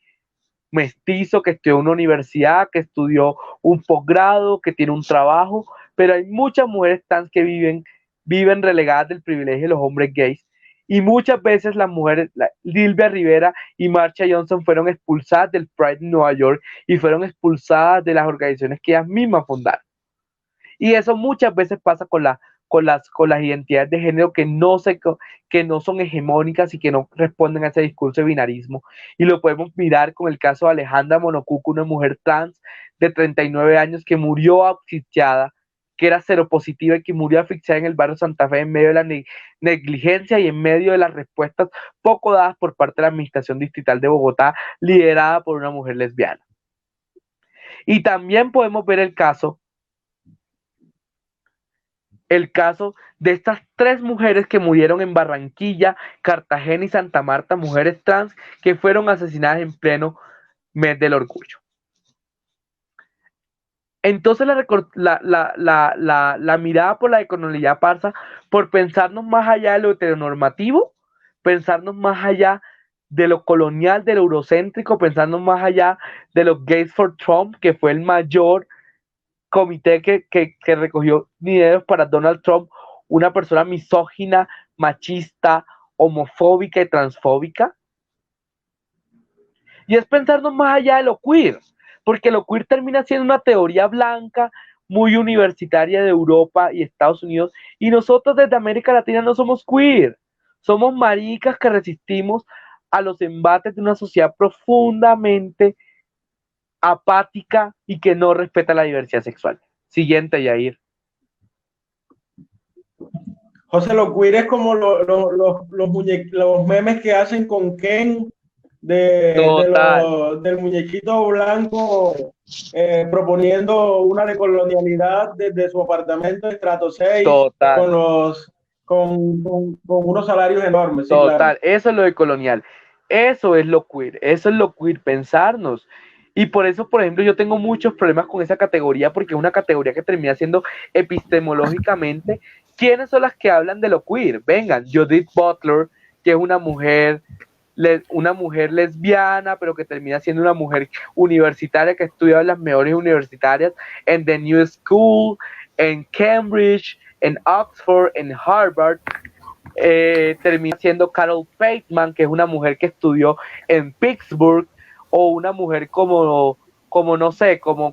mestizo que estudió en una universidad, que estudió un posgrado, que tiene un trabajo, pero hay muchas mujeres trans que viven relegadas del privilegio de los hombres gays. Y muchas veces las mujeres, Silvia Rivera y Marsha Johnson, fueron expulsadas del Pride en Nueva York y fueron expulsadas de las organizaciones que ellas mismas fundaron. Y eso muchas veces pasa con las identidades de género que no son hegemónicas y que no responden a ese discurso de binarismo. Y lo podemos mirar con el caso de Alejandra Monocuco, una mujer trans de 39 años que murió asfixiada, que era seropositiva y que murió asfixiada en el barrio Santa Fe en medio de la negligencia y en medio de las respuestas poco dadas por parte de la Administración Distrital de Bogotá, liderada por una mujer lesbiana. Y también podemos ver el caso de estas 3 mujeres que murieron en Barranquilla, Cartagena y Santa Marta, mujeres trans que fueron asesinadas en pleno mes del orgullo. Entonces la mirada por la decolonialidad pasa por pensarnos más allá de lo heteronormativo, pensarnos más allá de lo colonial, de lo eurocéntrico, pensarnos más allá de los Gays for Trump, que fue el mayor comité que recogió dineros para Donald Trump, una persona misógina, machista, homofóbica y transfóbica. Y es pensarnos más allá de lo queer, porque lo queer termina siendo una teoría blanca muy universitaria de Europa y Estados Unidos, y nosotros desde América Latina no somos queer, somos maricas que resistimos a los embates de una sociedad profundamente apática y que no respeta la diversidad sexual. Siguiente, Yair. José, los queer es como los memes que hacen con Ken del muñequito blanco proponiendo una decolonialidad desde su apartamento de estrato 6 con unos salarios enormes. Total, sí, claro. Eso es lo decolonial. Eso es lo queer, pensarnos. Y por eso, por ejemplo, yo tengo muchos problemas con esa categoría, porque es una categoría que termina siendo epistemológicamente. ¿Quiénes son las que hablan de lo queer? Vengan, Judith Butler, que es una mujer lesbiana, pero que termina siendo una mujer universitaria que ha estudiado en las mejores universitarias, en The New School, en Cambridge, en Oxford, en Harvard. Termina siendo Carol Bateman, que es una mujer que estudió en Pittsburgh, o una mujer como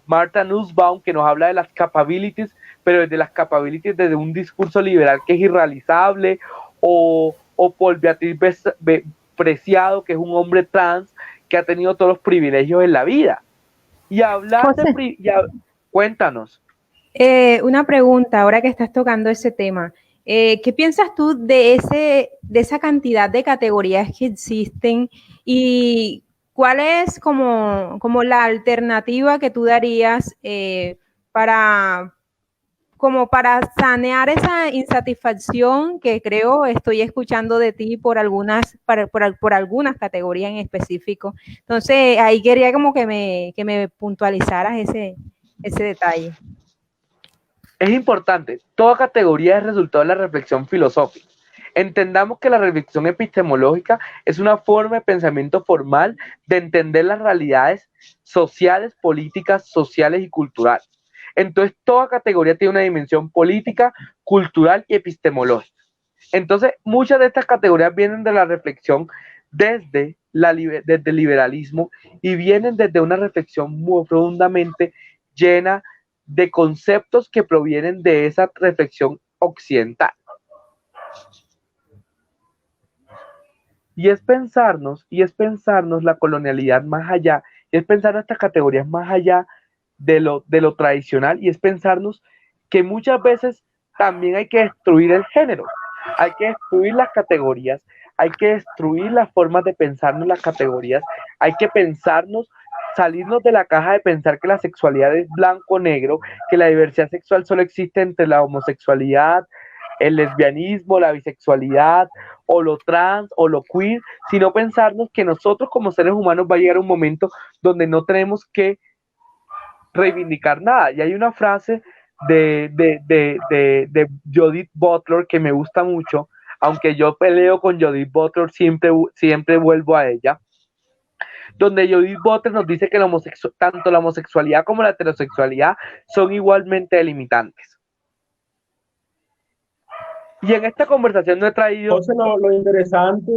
Martha Nussbaum, que nos habla de las capabilities, pero desde las capabilities desde un discurso liberal que es irrealizable, o Paul Beatriz Preciado, que es un hombre trans que ha tenido todos los privilegios en la vida. Y hablar cuéntanos. Una pregunta, ahora que estás tocando ese tema. ¿Qué piensas tú de esa cantidad de categorías que existen y cuál es como la alternativa que tú darías para sanear esa insatisfacción que creo estoy escuchando de ti por algunas categorías en específico? Entonces, ahí quería como que me puntualizaras ese detalle. Es importante, toda categoría es resultado de la reflexión filosófica. Entendamos que la reflexión epistemológica es una forma de pensamiento formal de entender las realidades sociales, políticas, sociales y culturales. Entonces, toda categoría tiene una dimensión política, cultural y epistemológica. Entonces, muchas de estas categorías vienen de la reflexión desde el liberalismo y vienen desde una reflexión muy profundamente llena de conceptos que provienen de esa reflexión occidental. Y es pensarnos la colonialidad más allá, y es pensar estas categorías más allá de lo tradicional, y es pensarnos que muchas veces también hay que destruir el género, hay que destruir las categorías, hay que destruir las formas de pensarnos las categorías, hay que pensarnos salirnos de la caja de pensar que la sexualidad es blanco o negro, que la diversidad sexual solo existe entre la homosexualidad, el lesbianismo, la bisexualidad, o lo trans, o lo queer, sino pensarnos que nosotros como seres humanos va a llegar un momento donde no tenemos que reivindicar nada. Y hay una frase de Judith Butler que me gusta mucho, aunque yo peleo con Judith Butler, siempre vuelvo a ella, donde Judith Butler nos dice que tanto la homosexualidad como la heterosexualidad son igualmente delimitantes. Y en esta conversación no he traído... José, lo interesante,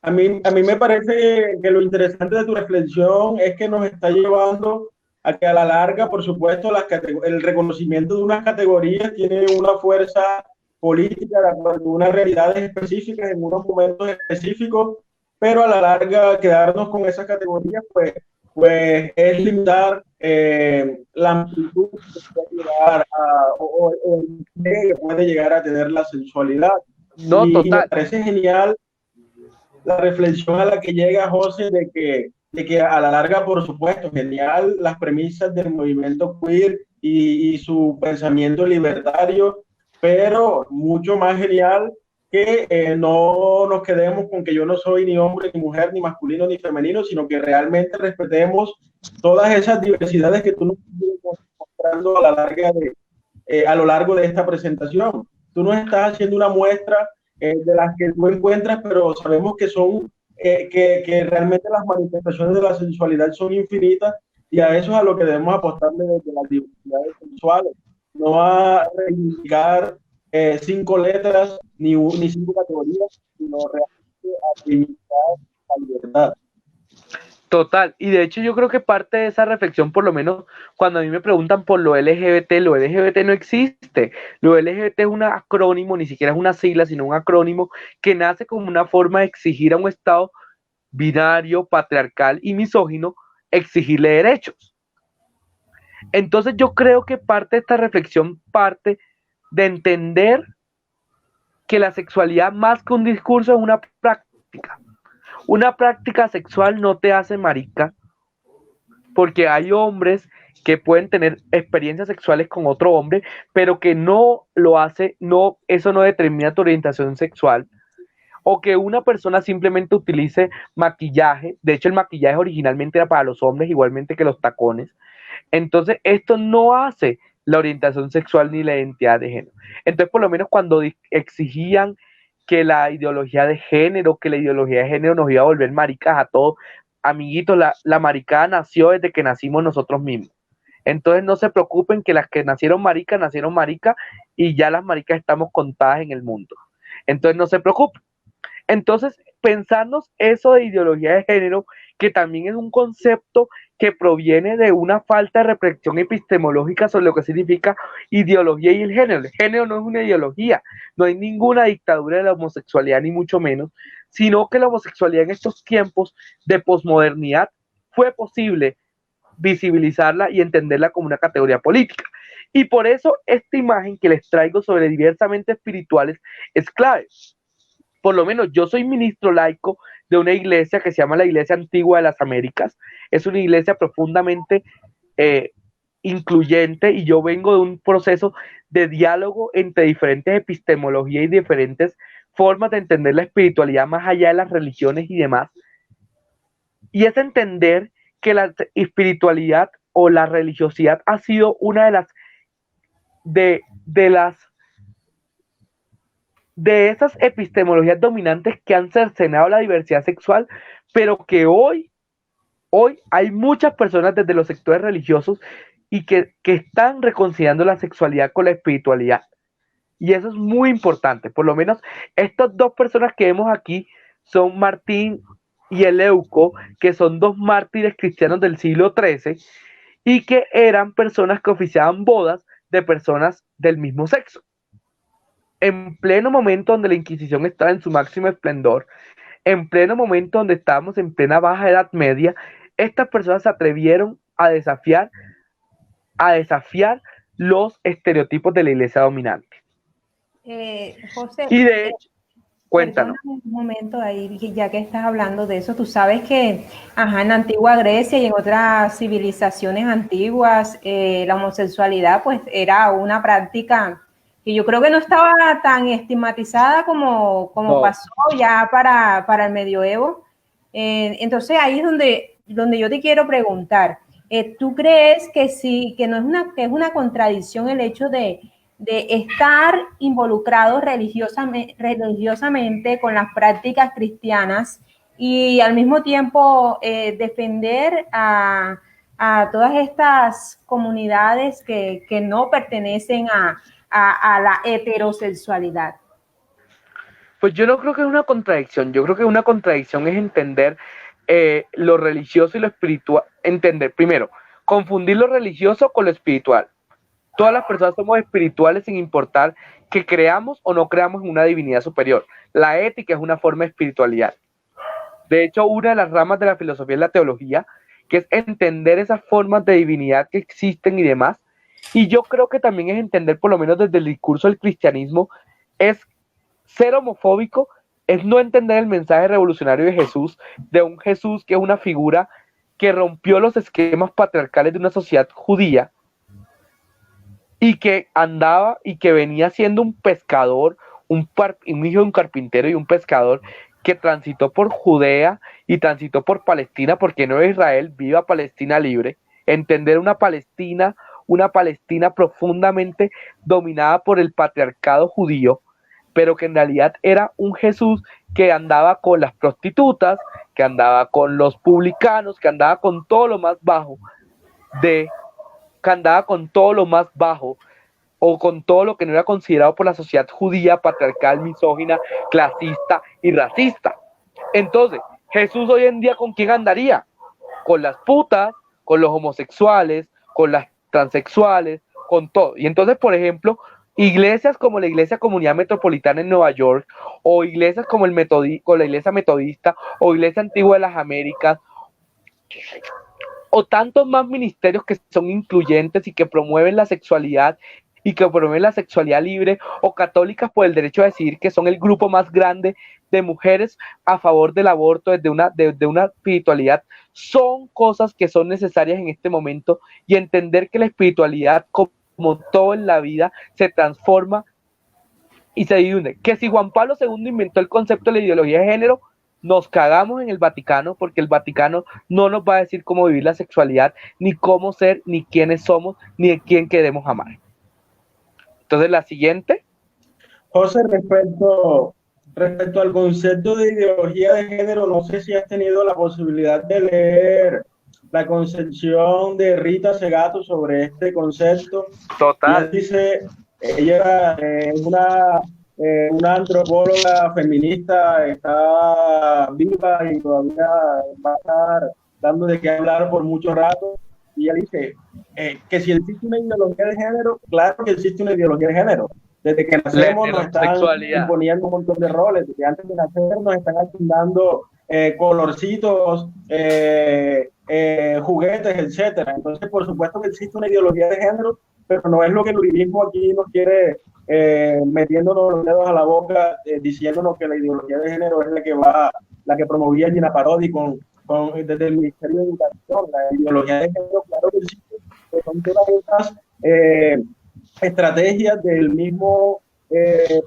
a mí me parece que lo interesante de tu reflexión es que nos está llevando a que a la larga, por supuesto, el reconocimiento de unas categorías tiene una fuerza política de acuerdo a unas realidades específicas en unos momentos específicos, pero a la larga quedarnos con esas categorías, pues es limitar la amplitud que puede llegar a tener la sensualidad. No, total. Y me parece genial la reflexión a la que llega José de que a la larga, por supuesto, genial las premisas del movimiento queer y su pensamiento libertario, pero mucho más genial que no nos quedemos con que yo no soy ni hombre, ni mujer, ni masculino, ni femenino, sino que realmente respetemos todas esas diversidades que tú nos estás mostrando a lo largo de esta presentación. Tú nos estás haciendo una muestra de las que tú encuentras, pero sabemos que son que realmente las manifestaciones de la sensualidad son infinitas, y a eso es a lo que debemos apostarle desde las diversidades sexuales, no a reivindicar 5 letras ni 5 categorías, sino realmente a reivindicar la libertad. Total, y de hecho yo creo que parte de esa reflexión, por lo menos cuando a mí me preguntan por lo LGBT no existe. Lo LGBT es un acrónimo, ni siquiera es una sigla, sino un acrónimo que nace como una forma de exigir a un Estado binario, patriarcal y misógino, exigirle derechos. Entonces yo creo que parte de esta reflexión parte de entender que la sexualidad, más que un discurso, es una práctica. Una práctica sexual no te hace marica, porque hay hombres que pueden tener experiencias sexuales con otro hombre, pero que no lo hace, eso no determina tu orientación sexual, o que una persona simplemente utilice maquillaje. De hecho, el maquillaje originalmente era para los hombres, igualmente que los tacones. Entonces, esto no hace la orientación sexual ni la identidad de género. Entonces, por lo menos cuando exigían que la ideología de género nos iba a volver maricas a todos, amiguitos, la maricada nació desde que nacimos nosotros mismos. Entonces no se preocupen que las que nacieron maricas y ya las maricas estamos contadas en el mundo. Entonces no se preocupen. Entonces, pensarnos eso de ideología de género, que también es un concepto que proviene de una falta de reflexión epistemológica sobre lo que significa ideología y el género. El género no es una ideología, no hay ninguna dictadura de la homosexualidad, ni mucho menos, sino que la homosexualidad en estos tiempos de posmodernidad fue posible visibilizarla y entenderla como una categoría política. Y por eso esta imagen que les traigo sobre diversamente espirituales es clave. Por lo menos yo soy ministro laico de una iglesia que se llama la Iglesia Antigua de las Américas. Es una iglesia profundamente incluyente, y yo vengo de un proceso de diálogo entre diferentes epistemologías y diferentes formas de entender la espiritualidad más allá de las religiones y demás. Y es entender que la espiritualidad o la religiosidad ha sido una de esas epistemologías dominantes que han cercenado la diversidad sexual, pero que hoy hay muchas personas desde los sectores religiosos y que están reconciliando la sexualidad con la espiritualidad. Y eso es muy importante. Por lo menos estas dos personas que vemos aquí son Martín y Eleuco, que son dos mártires cristianos del siglo XIII y que eran personas que oficiaban bodas de personas del mismo sexo. En pleno momento donde la Inquisición estaba en su máximo esplendor, en pleno momento donde estábamos en plena Baja Edad Media, estas personas se atrevieron a desafiar los estereotipos de la iglesia dominante. José, y de hecho, Cuéntanos. Perdóname un momento ahí, ya que estás hablando de eso, tú sabes que en la antigua Grecia y en otras civilizaciones antiguas, la homosexualidad pues era una práctica que yo creo que no estaba tan estigmatizada como No. pasó ya para el medioevo. Entonces ahí es donde yo te quiero preguntar, ¿tú crees que sí, que no es que es una contradicción el hecho de estar involucrados religiosamente con las prácticas cristianas y al mismo tiempo defender a todas estas comunidades que no pertenecen a la heterosexualidad? Pues yo no creo que es una contradicción, yo creo que una contradicción es entender lo religioso y lo espiritual, entender primero, confundir lo religioso con lo espiritual. Todas las personas somos espirituales sin importar que creamos o no creamos en una divinidad superior. La ética es una forma de espiritualidad. De hecho, una de las ramas de la filosofía es la teología, que es entender esas formas de divinidad que existen y demás. Y yo creo que también es entender, por lo menos desde el discurso del cristianismo, es ser homofóbico, es no entender el mensaje revolucionario de Jesús, de un Jesús que es una figura que rompió los esquemas patriarcales de una sociedad judía y que andaba y que venía siendo un pescador, un hijo de un carpintero y un pescador que transitó por Judea y transitó por Palestina, porque no es Israel, viva Palestina libre, entender una Palestina profundamente dominada por el patriarcado judío, pero que en realidad era un Jesús que andaba con las prostitutas, que andaba con los publicanos, que andaba con todo lo más bajo que andaba con todo lo más bajo o con todo lo que no era considerado por la sociedad judía, patriarcal, misógina, clasista y racista. Entonces, Jesús hoy en día, ¿con quién andaría? Con las putas, con los homosexuales, con las transexuales, con todo. Y entonces, por ejemplo, iglesias como la Iglesia Comunidad Metropolitana en Nueva York, o iglesias como con la Iglesia Metodista, o Iglesia Antigua de las Américas, o tantos más ministerios que son incluyentes y que promueven la sexualidad y que promueven la sexualidad libre, o católicas por el derecho a decidir, que son el grupo más grande de mujeres a favor del aborto desde una espiritualidad, son cosas que son necesarias en este momento, y entender que la espiritualidad, como todo en la vida, se transforma y se divide. Que si Juan Pablo II inventó el concepto de la ideología de género, nos cagamos en el Vaticano, porque el Vaticano no nos va a decir cómo vivir la sexualidad, ni cómo ser, ni quiénes somos, ni a quién queremos amar. Entonces, la siguiente. José, respecto al concepto de ideología de género, no sé si has tenido la posibilidad de leer la concepción de Rita Segato sobre este concepto. Total. Ella dice, ella es una antropóloga feminista, está viva y todavía va a estar dando de qué hablar por mucho rato. Y ella dice que si existe una ideología de género, claro que existe una ideología de género. Desde que nacemos nos están imponiendo un montón de roles, desde antes de nacer nos están asignando colorcitos, juguetes, etcétera. Entonces, por supuesto que existe una ideología de género, pero no es lo que el uribismo aquí nos quiere metiéndonos los dedos a la boca, diciéndonos que la ideología de género es la que promovía Gina Parodi desde el Ministerio de Educación. La ideología de género, claro que existe, que son todas estas estrategias del mismo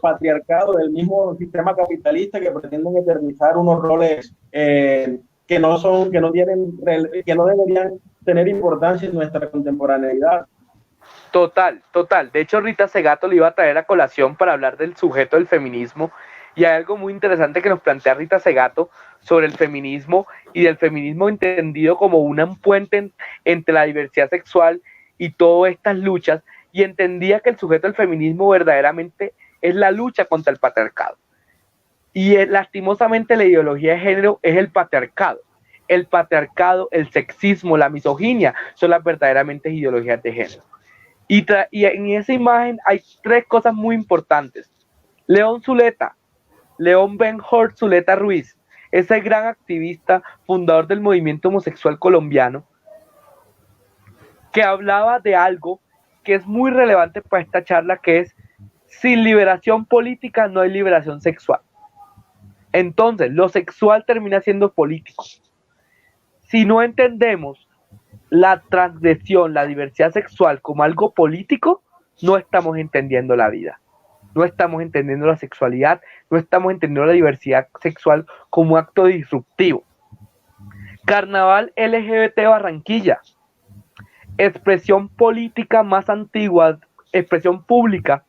patriarcado, del mismo sistema capitalista, que pretenden eternizar unos roles que no deberían tener importancia en nuestra contemporaneidad. Total. De hecho, Rita Segato le iba a traer a colación para hablar del sujeto del feminismo, y hay algo muy interesante que nos plantea Rita Segato sobre el feminismo, y del feminismo entendido como un puente entre la diversidad sexual y todas estas luchas, y entendía que el sujeto del feminismo verdaderamente es la lucha contra el patriarcado. Y lastimosamente la ideología de género es el patriarcado. El patriarcado, el sexismo, la misoginia son las verdaderamente ideologías de género. Y en esa imagen hay tres cosas muy importantes. León Ben-Hur Zuleta Ruiz, ese gran activista, fundador del movimiento homosexual colombiano, que hablaba de algo que es muy relevante para esta charla, que es: sin liberación política no hay liberación sexual. Entonces, lo sexual termina siendo político. Si no entendemos la transgresión, la diversidad sexual como algo político, no estamos entendiendo la vida. No estamos entendiendo la sexualidad, no estamos entendiendo la diversidad sexual como acto disruptivo. Carnaval LGBT Barranquilla, expresión política más antigua, expresión pública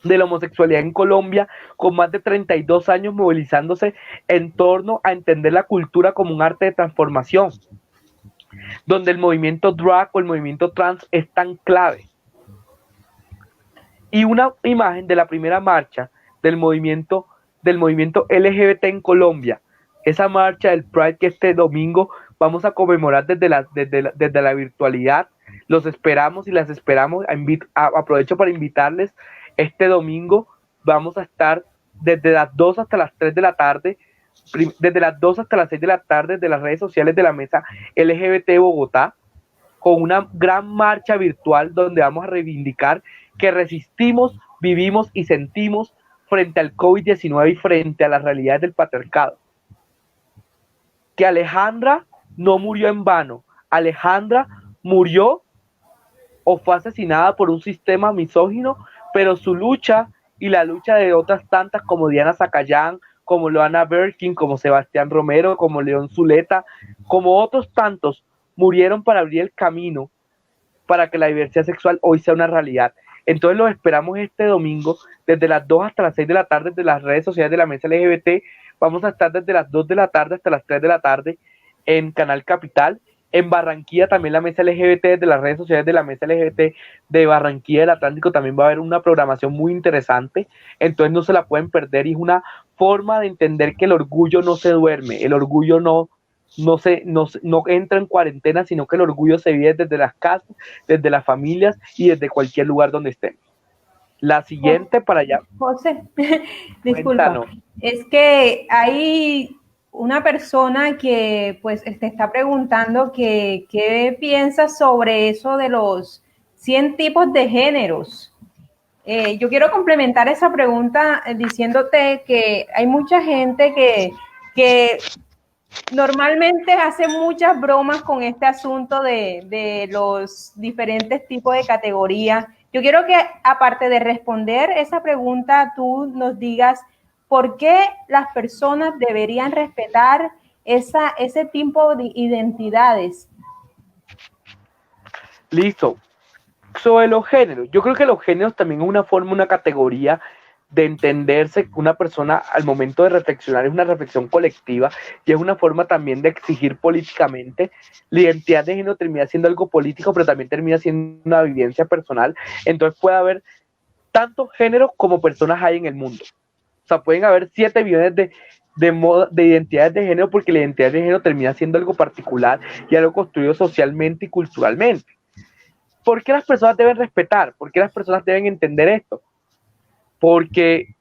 de la homosexualidad en Colombia, con más de 32 años movilizándose en torno a entender la cultura como un arte de transformación, donde el movimiento drag o el movimiento trans es tan clave. Y una imagen de la primera marcha del movimiento LGBT en Colombia, esa marcha del Pride que este domingo vamos a conmemorar desde la virtualidad. Los esperamos y las esperamos. Aprovecho para invitarles. Este domingo vamos a estar desde las 2 hasta las 3 de la tarde, desde las 2 hasta las 6 de la tarde, de las redes sociales de la Mesa LGBT Bogotá, con una gran marcha virtual donde vamos a reivindicar que resistimos, vivimos y sentimos frente al COVID-19 y frente a las realidades del patriarcado. Que Alejandra no murió en vano. Alejandra murió o fue asesinada por un sistema misógino, pero su lucha y la lucha de otras tantas como Diana Zacayán, como Loana Berkin, como Sebastián Romero, como León Zuleta, como otros tantos, murieron para abrir el camino para que la diversidad sexual hoy sea una realidad. Entonces los esperamos este domingo desde las 2 hasta las 6 de la tarde desde las redes sociales de la Mesa LGBT. Vamos a estar desde las 2 de la tarde hasta las 3 de la tarde en Canal Capital. En Barranquilla también la Mesa LGBT, desde las redes sociales de la Mesa LGBT de Barranquilla del Atlántico también va a haber una programación muy interesante, entonces no se la pueden perder y es una forma de entender que el orgullo no se duerme, el orgullo no entra en cuarentena, sino que el orgullo se vive desde las casas, desde las familias y desde cualquier lugar donde estén. La siguiente para allá. José, disculpa, es que hay una persona que pues te está preguntando que qué piensas sobre eso de los 100 tipos de géneros. Yo quiero complementar esa pregunta diciéndote que hay mucha gente que normalmente hace muchas bromas con este asunto de los diferentes tipos de categorías. Yo quiero que, aparte de responder esa pregunta, tú nos digas por qué las personas deberían respetar ese tipo de identidades. Listo. Sobre los géneros, yo creo que los géneros también es una forma, una categoría de entenderse. Una persona al momento de reflexionar es una reflexión colectiva y es una forma también de exigir políticamente. La identidad de género termina siendo algo político, pero también termina siendo una vivencia personal. Entonces puede haber tantos géneros como personas hay en el mundo. O sea, pueden haber 7 millones de identidades de género, porque la identidad de género termina siendo algo particular y algo construido socialmente y culturalmente. ¿Por qué las personas deben respetar? ¿Por qué las personas deben entender esto? Porque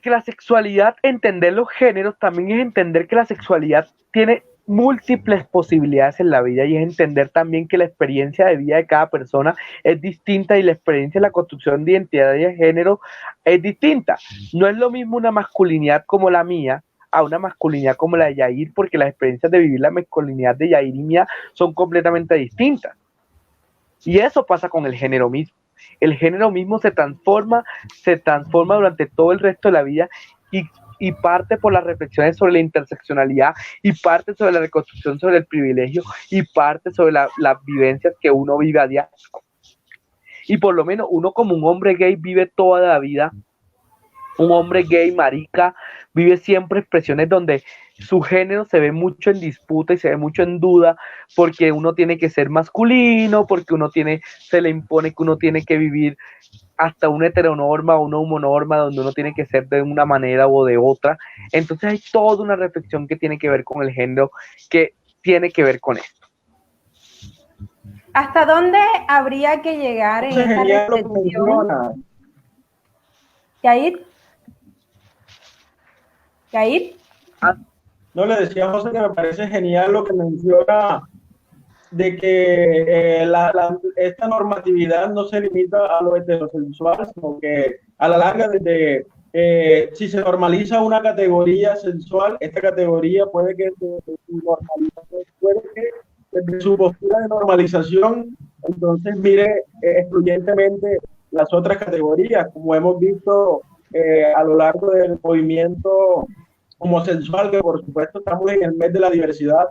la sexualidad, entender los géneros, también es entender que la sexualidad tiene múltiples posibilidades en la vida y es entender también que la experiencia de vida de cada persona es distinta y la experiencia de la construcción de identidad de género es distinta. No es lo mismo una masculinidad como la mía a una masculinidad como la de Yair, porque las experiencias de vivir la masculinidad de Yair y mía son completamente distintas. Y eso pasa con el género mismo. El género mismo se transforma durante todo el resto de la vida y parte por las reflexiones sobre la interseccionalidad y parte sobre la reconstrucción sobre el privilegio y parte sobre las vivencias que uno vive a diario. Y por lo menos uno como un hombre gay vive toda la vida. Un hombre gay, marica, vive siempre expresiones donde su género se ve mucho en disputa y se ve mucho en duda, porque uno tiene que ser masculino, porque se le impone que uno tiene que vivir hasta una heteronorma o una homonorma donde uno tiene que ser de una manera o de otra. Entonces hay toda una reflexión que tiene que ver con el género, que tiene que ver con esto. ¿Hasta dónde habría que llegar en esta reflexión? ¿Yair? No, le decía a José que me parece genial lo que menciona de que esta normatividad no se limita a lo heterosexual, sino que a la larga, si se normaliza una categoría sensual, esta categoría puede que desde su postura de normalización, entonces mire excluyentemente las otras categorías, como hemos visto a lo largo del movimiento homosexual, que por supuesto estamos en el mes de la diversidad,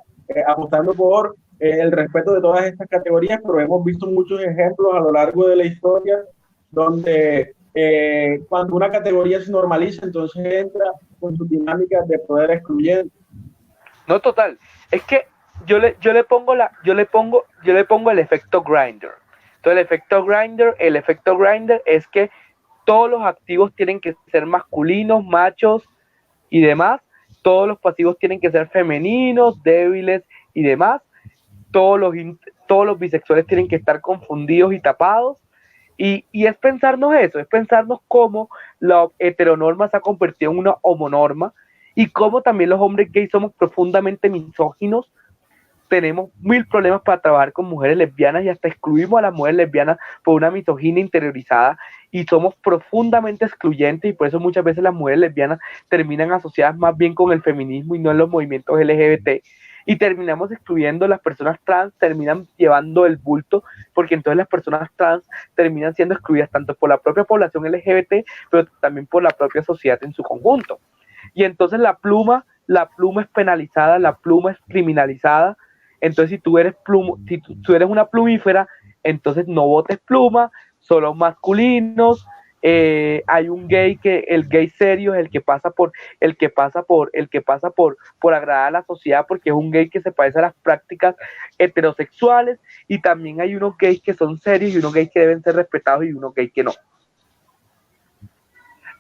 apostando por el respeto de todas estas categorías, pero hemos visto muchos ejemplos a lo largo de la historia donde cuando una categoría se normaliza, entonces entra con sus dinámicas de poder excluyente. No, total. Es que yo le pongo el efecto Grindr. Entonces el efecto Grindr es que todos los activos tienen que ser masculinos, machos y demás. Todos los pasivos tienen que ser femeninos, débiles y demás. Todos los bisexuales tienen que estar confundidos y tapados. Y es pensarnos eso, es pensarnos cómo la heteronorma se ha convertido en una homonorma y cómo también los hombres gays somos profundamente misóginos. Tenemos 1000 problemas para trabajar con mujeres lesbianas y hasta excluimos a las mujeres lesbianas por una misoginia interiorizada y somos profundamente excluyentes, y por eso muchas veces las mujeres lesbianas terminan asociadas más bien con el feminismo y no en los movimientos LGBT, y terminamos excluyendo. Las personas trans terminan llevando el bulto, porque entonces las personas trans terminan siendo excluidas tanto por la propia población LGBT, pero también por la propia sociedad en su conjunto. Y entonces la pluma es penalizada, la pluma es criminalizada. Entonces si tú eres una plumífera, entonces no botes pluma, solo masculinos. Hay un gay el gay serio es el que pasa por agradar a la sociedad, porque es un gay que se parece a las prácticas heterosexuales, y también hay unos gays que son serios y unos gays que deben ser respetados y unos gays que no.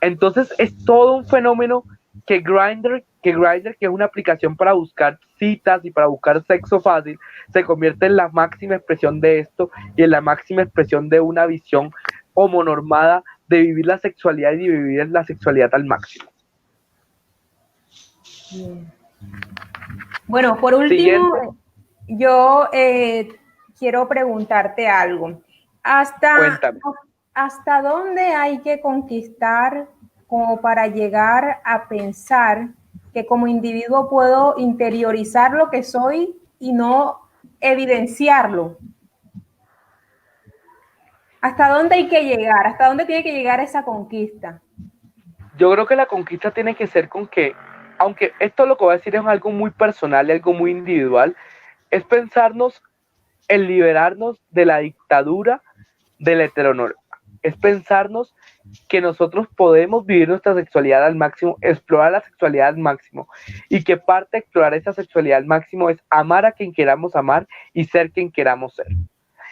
Entonces es todo un fenómeno que Grindr, que es una aplicación para buscar citas y para buscar sexo fácil, se convierte en la máxima expresión de esto y en la máxima expresión de una visión homonormada de vivir la sexualidad y de vivir la sexualidad al máximo. Bueno, por último, yo quiero preguntarte algo. ¿Hasta dónde hay que conquistar como para llegar a pensar que como individuo puedo interiorizar lo que soy y no evidenciarlo? ¿Hasta dónde hay que llegar? ¿Hasta dónde tiene que llegar esa conquista? Yo creo que la conquista tiene que ser con que, aunque esto lo que voy a decir es algo muy personal y algo muy individual, es pensarnos en liberarnos de la dictadura de la heteronorma. Es pensarnos que nosotros podemos vivir nuestra sexualidad al máximo, explorar la sexualidad al máximo, y que parte de explorar esa sexualidad al máximo es amar a quien queramos amar y ser quien queramos ser.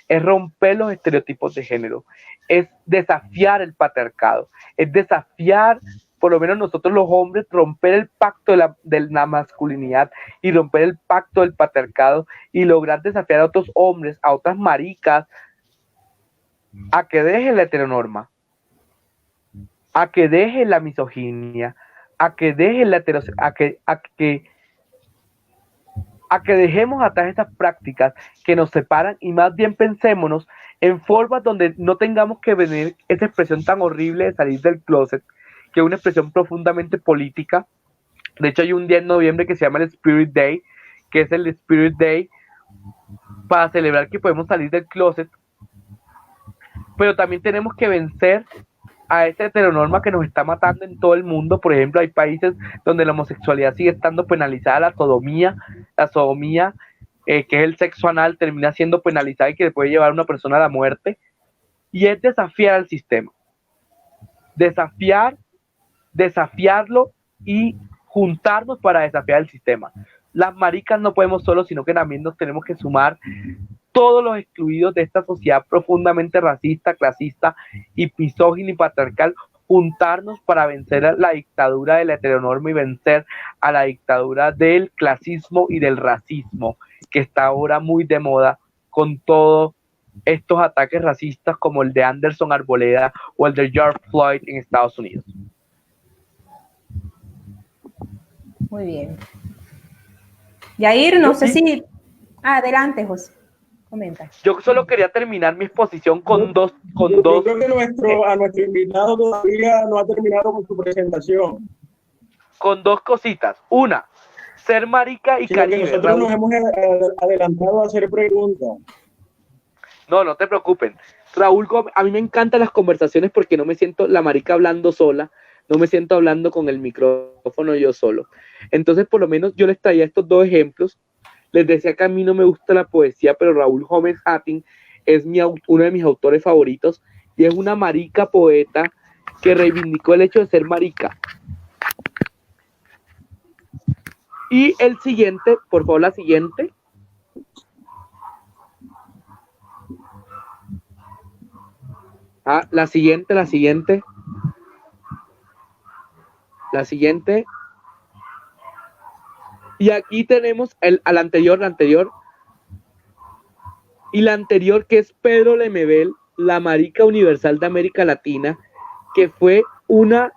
Es romper los estereotipos de género, es desafiar el patriarcado, es desafiar, por lo menos nosotros los hombres, romper el pacto de la masculinidad y romper el pacto del patriarcado y lograr desafiar a otros hombres, a otras maricas, a que dejen la heteronorma, a que dejen la misoginia, a que dejen la a que dejemos atrás esas prácticas que nos separan y más bien pensémonos en formas donde no tengamos que venir esa expresión tan horrible de salir del closet, que es una expresión profundamente política. De hecho, hay un día en noviembre que se llama el Spirit Day, que es el Spirit Day para celebrar que podemos salir del closet, pero también tenemos que vencer a esa heteronorma que nos está matando en todo el mundo. Por ejemplo, hay países donde la homosexualidad sigue estando penalizada, la sodomía, que es el sexo anal, termina siendo penalizada y que le puede llevar a una persona a la muerte. Y es desafiar al sistema, desafiarlo y juntarnos para desafiar el sistema. Las maricas no podemos solos, sino que también nos tenemos que sumar todos los excluidos de esta sociedad profundamente racista, clasista y misógina y patriarcal, juntarnos para vencer a la dictadura de la heteronorma y vencer a la dictadura del clasismo y del racismo, que está ahora muy de moda con todos estos ataques racistas como el de Anderson Arboleda o el de George Floyd en Estados Unidos. Muy bien. Yair, no sé si... Adelante, José. comenta. Yo solo quería terminar mi exposición con dos. Yo creo que a nuestro invitado todavía no ha terminado con su presentación. Con dos cositas. Una, ser marica y Sino que Caribe. nosotros nos hemos adelantado a hacer preguntas. No te preocupen. Raúl, a mí me encantan las conversaciones porque no me siento la marica hablando sola, no me siento hablando con el micrófono yo solo. Entonces, por lo menos yo les traía estos dos ejemplos. Les decía que a mí no me gusta la poesía, pero Raúl Gómez Hattin es uno de mis autores favoritos y es una marica poeta que reivindicó el hecho de ser marica. Y el siguiente, por favor, la siguiente. La siguiente. Y aquí tenemos la anterior. Y la anterior, que es Pedro Lemebel, la marica universal de América Latina, que fue una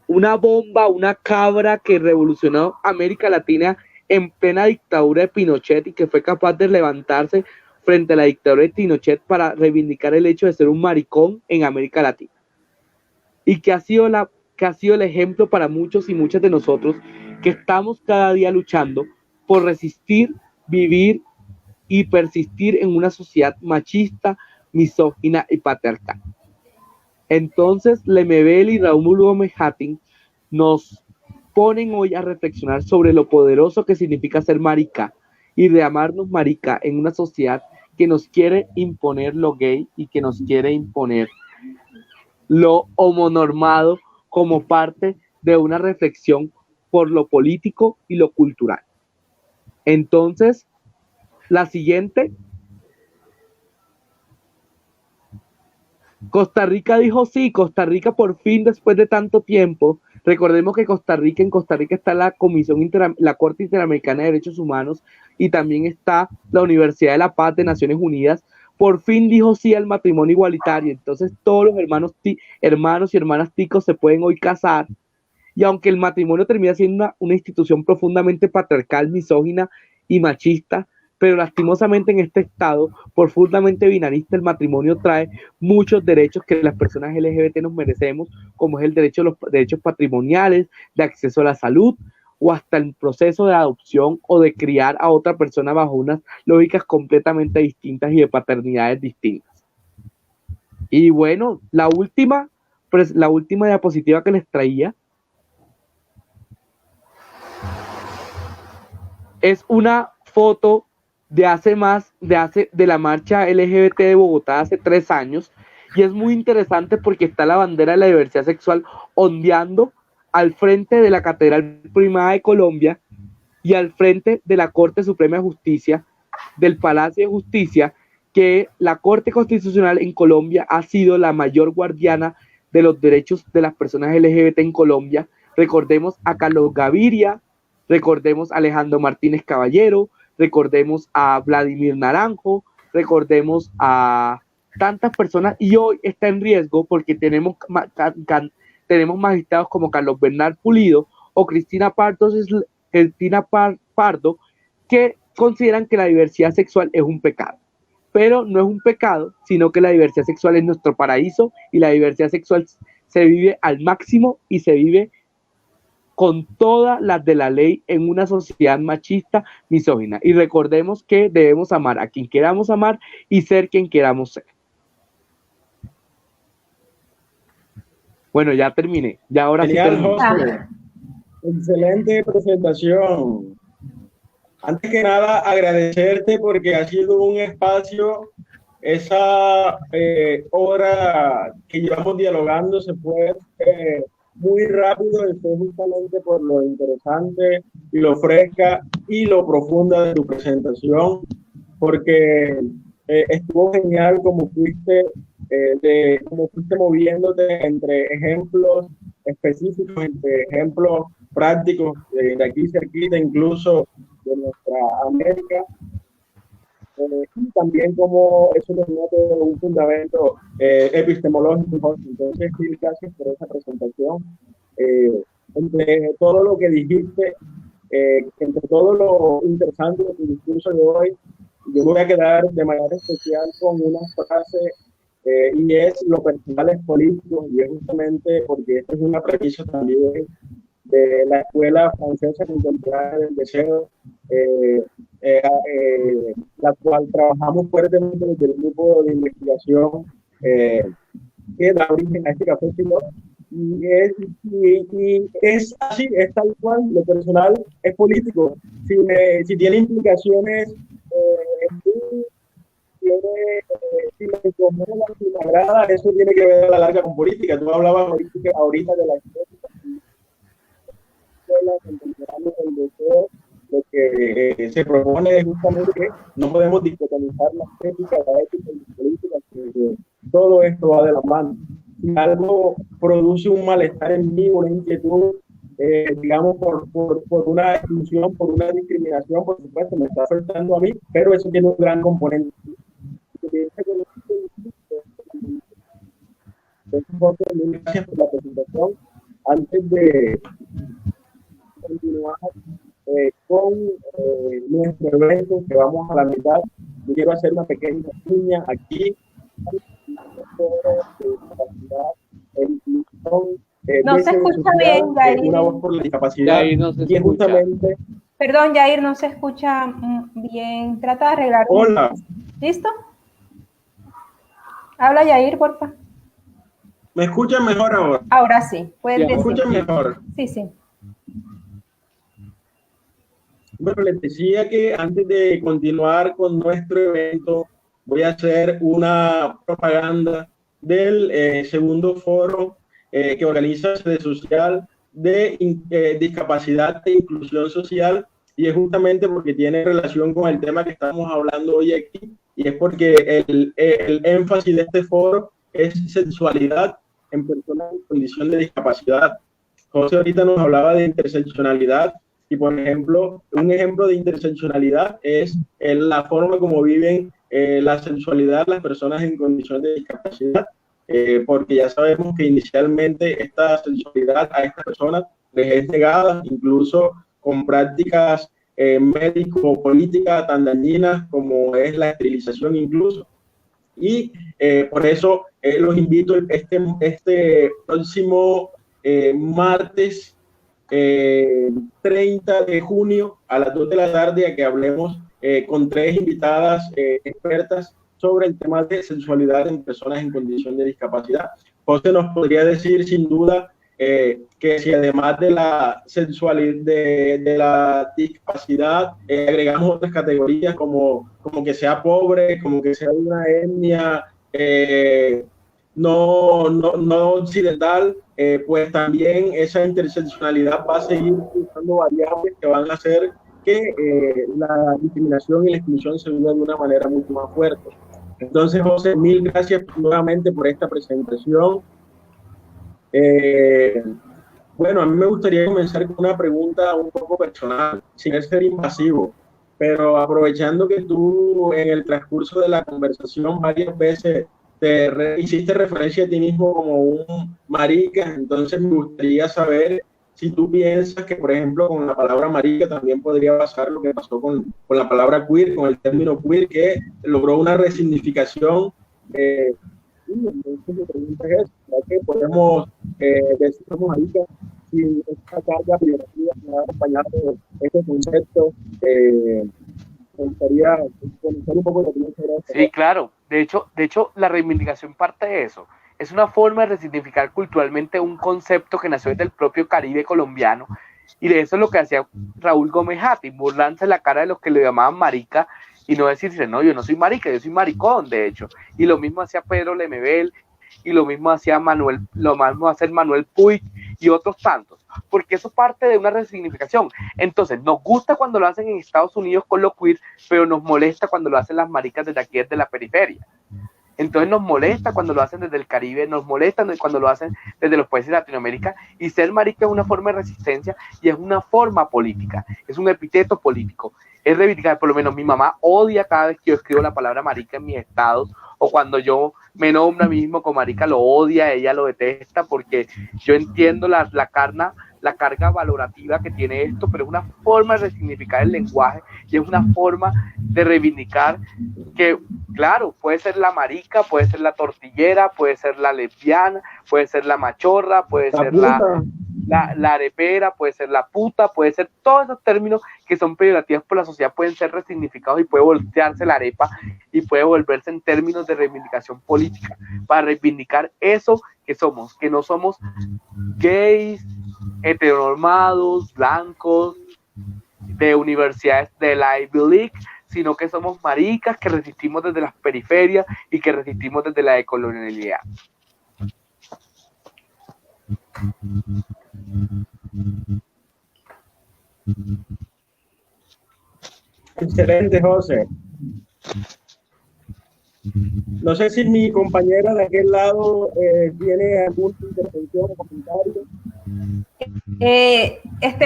bomba, una cabra que revolucionó América Latina en plena dictadura de Pinochet y que fue capaz de levantarse frente a la dictadura de Pinochet para reivindicar el hecho de ser un maricón en América Latina. Y que ha sido el ejemplo para muchos y muchas de nosotros que estamos cada día luchando por resistir, vivir y persistir en una sociedad machista, misógina y patriarcal. Entonces, Lemebel y Raúl Gómez Hattin nos ponen hoy a reflexionar sobre lo poderoso que significa ser marica y de amarnos marica en una sociedad que nos quiere imponer lo gay y que nos quiere imponer lo homonormado como parte de una reflexión por lo político y lo cultural. Entonces, la siguiente. Costa Rica dijo sí, Costa Rica por fin después de tanto tiempo. Recordemos que en Costa Rica está la la Corte Interamericana de Derechos Humanos y también está la Universidad de la Paz de Naciones Unidas. Por fin dijo sí al matrimonio igualitario. Entonces todos los hermanos y hermanas ticos se pueden hoy casar. Y aunque el matrimonio termina siendo una institución profundamente patriarcal, misógina y machista, pero lastimosamente en este estado profundamente binarista, el matrimonio trae muchos derechos que las personas LGBT nos merecemos, como es el derecho a los derechos patrimoniales, de acceso a la salud, o hasta el proceso de adopción o de criar a otra persona bajo unas lógicas completamente distintas y de paternidades distintas. Y bueno, la última diapositiva que les traía es una foto de la marcha LGBT de Bogotá hace 3 años, y es muy interesante porque está la bandera de la diversidad sexual ondeando al frente de la Catedral Primada de Colombia y al frente de la Corte Suprema de Justicia, del Palacio de Justicia, que la Corte Constitucional en Colombia ha sido la mayor guardiana de los derechos de las personas LGBT en Colombia. Recordemos a Carlos Gaviria, recordemos a Alejandro Martínez Caballero, recordemos a Vladimir Naranjo, recordemos a tantas personas, y hoy está en riesgo porque tenemos magistrados como Carlos Bernal Pulido o Cristina Pardo que consideran que la diversidad sexual es un pecado. Pero no es un pecado, sino que la diversidad sexual es nuestro paraíso y la diversidad sexual se vive al máximo y se vive con todas las de la ley en una sociedad machista, misógina. Y recordemos que debemos amar a quien queramos amar y ser quien queramos ser. Bueno, ya terminé. Ya ahora Genial, sí José. Excelente presentación. Antes que nada, agradecerte porque ha sido un espacio, esa hora que llevamos dialogando se fue muy rápido, y fue justamente por lo interesante y lo fresca y lo profunda de tu presentación, porque estuvo genial como fuiste moviéndote entre ejemplos específicos, entre ejemplos prácticos de aquí cerquita, incluso de nuestra América, y también como eso nos mete un fundamento epistemológico. Entonces, sí, gracias por esa presentación. Entre todo lo que dijiste, entre todo lo interesante de tu discurso de hoy, yo me voy a quedar de manera especial con una frase, y es: lo personal es político, y es justamente porque esta es una premisa también de la escuela francesa contemporánea del deseo, la cual trabajamos fuertemente desde el grupo de investigación que da origen a este café Filó. Y es así, es tal cual, lo personal es político. Si tiene implicaciones, si me incomoda, si me agrada, eso tiene que ver a la larga con política. Tú hablabas ahorita de la estética, el deseo. Lo que se propone es justamente que no podemos dicotomizar la estética, la ética y la política, que todo esto va de la mano. Si algo produce un malestar en mí, una inquietud, digamos, por una exclusión, por una discriminación, por supuesto, me está afectando a mí, pero eso tiene un gran componente. Gracias por la presentación. Antes de continuar con nuestro evento, que vamos a la mitad, yo quiero hacer una pequeña piña aquí. No se escucha bien, Jair. Una voz por la discapacidad. No se y es justamente... Perdón, Jair, no se escucha bien. Trata de arreglar. Hola. ¿Listo? Habla, Jair, porfa. ¿Me escuchan mejor ahora? Ahora sí. ¿Me escuchan mejor? Sí, sí. Bueno, les decía que antes de continuar con nuestro evento, voy a hacer una propaganda del segundo foro que organiza Sede Social de Discapacidad e Inclusión Social, y es justamente porque tiene relación con el tema que estamos hablando hoy aquí, y es porque el énfasis de este foro es sexualidad en personas en condición de discapacidad. José ahorita nos hablaba de interseccionalidad, y por ejemplo, un ejemplo de interseccionalidad es la forma como viven la sexualidad las personas en condición de discapacidad, porque ya sabemos que inicialmente esta sexualidad a estas personas les es negada, incluso con prácticas médico-políticas tan dañinas como es la esterilización incluso. Y por eso los invito este próximo martes 30 de junio a las 2 de la tarde a que hablemos con 3 invitadas expertas sobre el tema de sexualidad en personas en condición de discapacidad. José nos podría decir sin duda que si además de la sexualidad, de la discapacidad, agregamos otras categorías como que sea pobre, como que sea de una etnia no occidental, pues también esa interseccionalidad va a seguir usando variables que van a hacer que la discriminación y la exclusión se viva de una manera mucho más fuerte. Entonces, José, mil gracias nuevamente por esta presentación. Bueno, a mí me gustaría comenzar con una pregunta un poco personal, sin ser invasivo, pero aprovechando que tú en el transcurso de la conversación varias veces hiciste referencia a ti mismo como un marica, entonces me gustaría saber si tú piensas que, por ejemplo, con la palabra marica también podría pasar lo que pasó con la palabra queer, con el término queer, que logró una resignificación. Entonces mi pregunta es, ¿será que podemos decir como marica sin esta carga biológica que va acompañado de este concepto? Me gustaría conocer un poco de lo que piensas. Sí, claro. De hecho, la reivindicación parte de eso. Es una forma de resignificar culturalmente un concepto que nació desde el propio Caribe colombiano, y de eso es lo que hacía Raúl Gómez Hatti, burlarse la cara de los que le llamaban marica y no decirse, no, yo no soy marica, yo soy maricón, de hecho. Y lo mismo hacía Pedro Lemebel, y lo mismo hacía Manuel Puig y otros tantos, porque eso parte de una resignificación. Entonces, nos gusta cuando lo hacen en Estados Unidos con los queer, pero nos molesta cuando lo hacen las maricas desde aquí, desde la periferia. Entonces nos molesta cuando lo hacen desde el Caribe, nos molesta cuando lo hacen desde los países de Latinoamérica, y ser marica es una forma de resistencia y es una forma política, es un epíteto político, es reivindicar. Por lo menos mi mamá odia cada vez que yo escribo la palabra marica en mis estados, o cuando yo me nombro a mí mismo como marica, lo odia, ella lo detesta, porque yo entiendo la la carga valorativa que tiene esto, pero es una forma de resignificar el lenguaje y es una forma de reivindicar que, claro, puede ser la marica, puede ser la tortillera, puede ser la lesbiana, puede ser la machorra, puede ser la arepera, puede ser la puta, puede ser todos esos términos que son peyorativos por la sociedad, pueden ser resignificados y puede voltearse la arepa y puede volverse en términos de reivindicación política, para reivindicar eso que somos, que no somos gays, heteronormados, blancos, de universidades de la Ivy League, sino que somos maricas que resistimos desde las periferias y que resistimos desde la decolonialidad. Excelente, José. No sé si mi compañera de aquel lado tiene alguna intervención o comentario.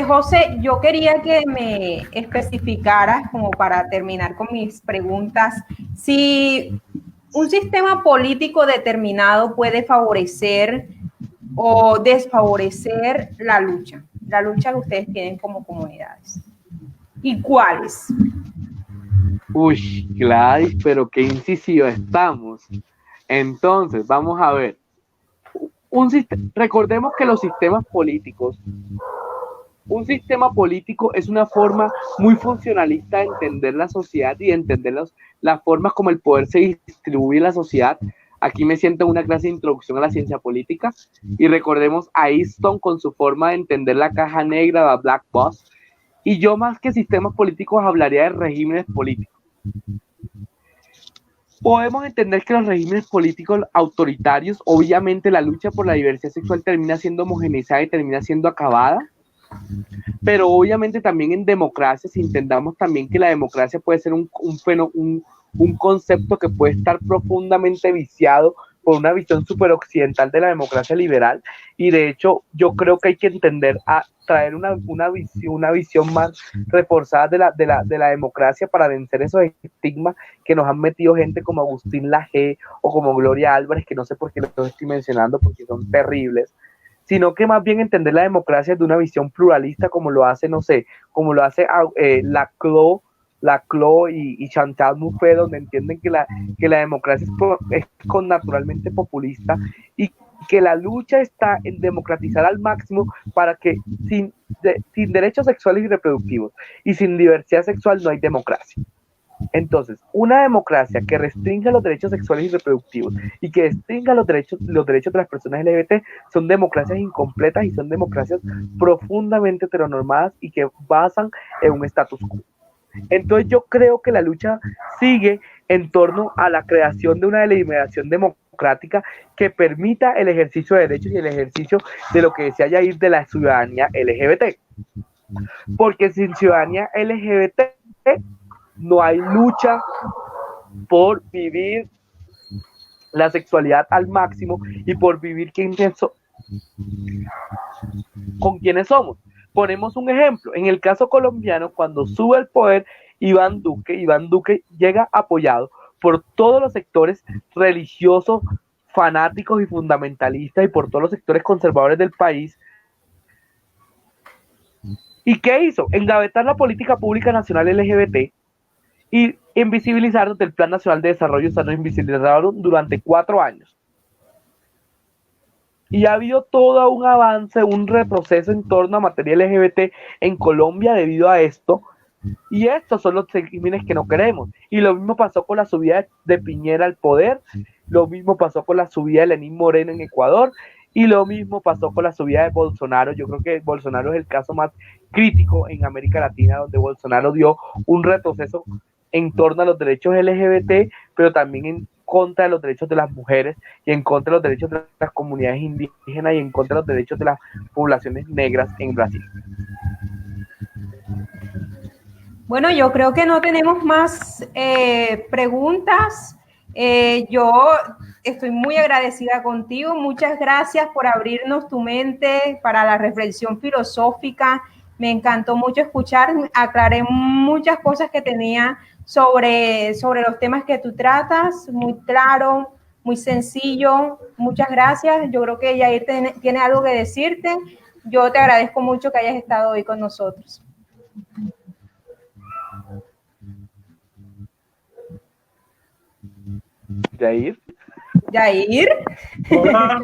José, yo quería que me especificaras, como para terminar con mis preguntas, si un sistema político determinado puede favorecer o desfavorecer la lucha que ustedes tienen como comunidades. ¿Y cuáles? Uy, Gladys, pero qué incisivo estamos. Entonces, vamos a ver. Recordemos que los sistemas políticos, un sistema político es una forma muy funcionalista de entender la sociedad y de entender las formas como el poder se distribuye en la sociedad. Aquí me siento en una clase de introducción a la ciencia política y recordemos a Easton con su forma de entender la caja negra, la black box, y yo más que sistemas políticos hablaría de regímenes políticos. Podemos entender que los regímenes políticos autoritarios, obviamente la lucha por la diversidad sexual termina siendo homogeneizada y termina siendo acabada, pero obviamente también en democracias entendamos también que la democracia puede ser un concepto que puede estar profundamente viciado por una visión súper occidental de la democracia liberal, y de hecho yo creo que hay que entender a traer una visión más reforzada de la democracia para vencer esos estigmas que nos han metido gente como Agustín Laje o como Gloria Álvarez, que no sé por qué los estoy mencionando porque son terribles, sino que más bien entender la democracia de una visión pluralista como lo hace, no sé, como lo hace Laclau y Chantal Mouffe, donde entienden que la democracia es naturalmente populista y que la lucha está en democratizar al máximo para que sin derechos sexuales y reproductivos y sin diversidad sexual no hay democracia. Entonces, una democracia que restrinja los derechos sexuales y reproductivos y que restrinja los derechos de las personas LGBT son democracias incompletas y son democracias profundamente heteronormadas y que basan en un status quo. Entonces yo creo que la lucha sigue en torno a la creación de una deliberación democrática que permita el ejercicio de derechos y el ejercicio de lo que decía Yair de la ciudadanía LGBT. Porque sin ciudadanía LGBT no hay lucha por vivir la sexualidad al máximo y por vivir con quienes somos. Ponemos un ejemplo, en el caso colombiano, cuando sube al poder Iván Duque llega apoyado por todos los sectores religiosos, fanáticos y fundamentalistas y por todos los sectores conservadores del país. ¿Y qué hizo? Engavetar la política pública nacional LGBT y invisibilizaron del Plan Nacional de Desarrollo, se nos invisibilizaron durante 4 años. Y ha habido todo un avance, un retroceso en torno a materia LGBT en Colombia debido a esto. Y estos son los crímenes que no queremos. Y lo mismo pasó con la subida de Piñera al poder, lo mismo pasó con la subida de Lenín Moreno en Ecuador, y lo mismo pasó con la subida de Bolsonaro. Yo creo que Bolsonaro es el caso más crítico en América Latina, donde Bolsonaro dio un retroceso en torno a los derechos LGBT, pero también en contra de los derechos de las mujeres y en contra de los derechos de las comunidades indígenas y en contra de los derechos de las poblaciones negras en Brasil. Bueno, yo creo que no tenemos más preguntas. Yo estoy muy agradecida contigo. Muchas gracias por abrirnos tu mente para la reflexión filosófica. Me encantó mucho escuchar. Aclaré muchas cosas que tenía sobre los temas que tú tratas. Muy claro, muy sencillo. Muchas gracias. Yo creo que Yair tiene algo que decirte. yo te agradezco mucho que hayas estado hoy con nosotros. Yair. Yair. Hola.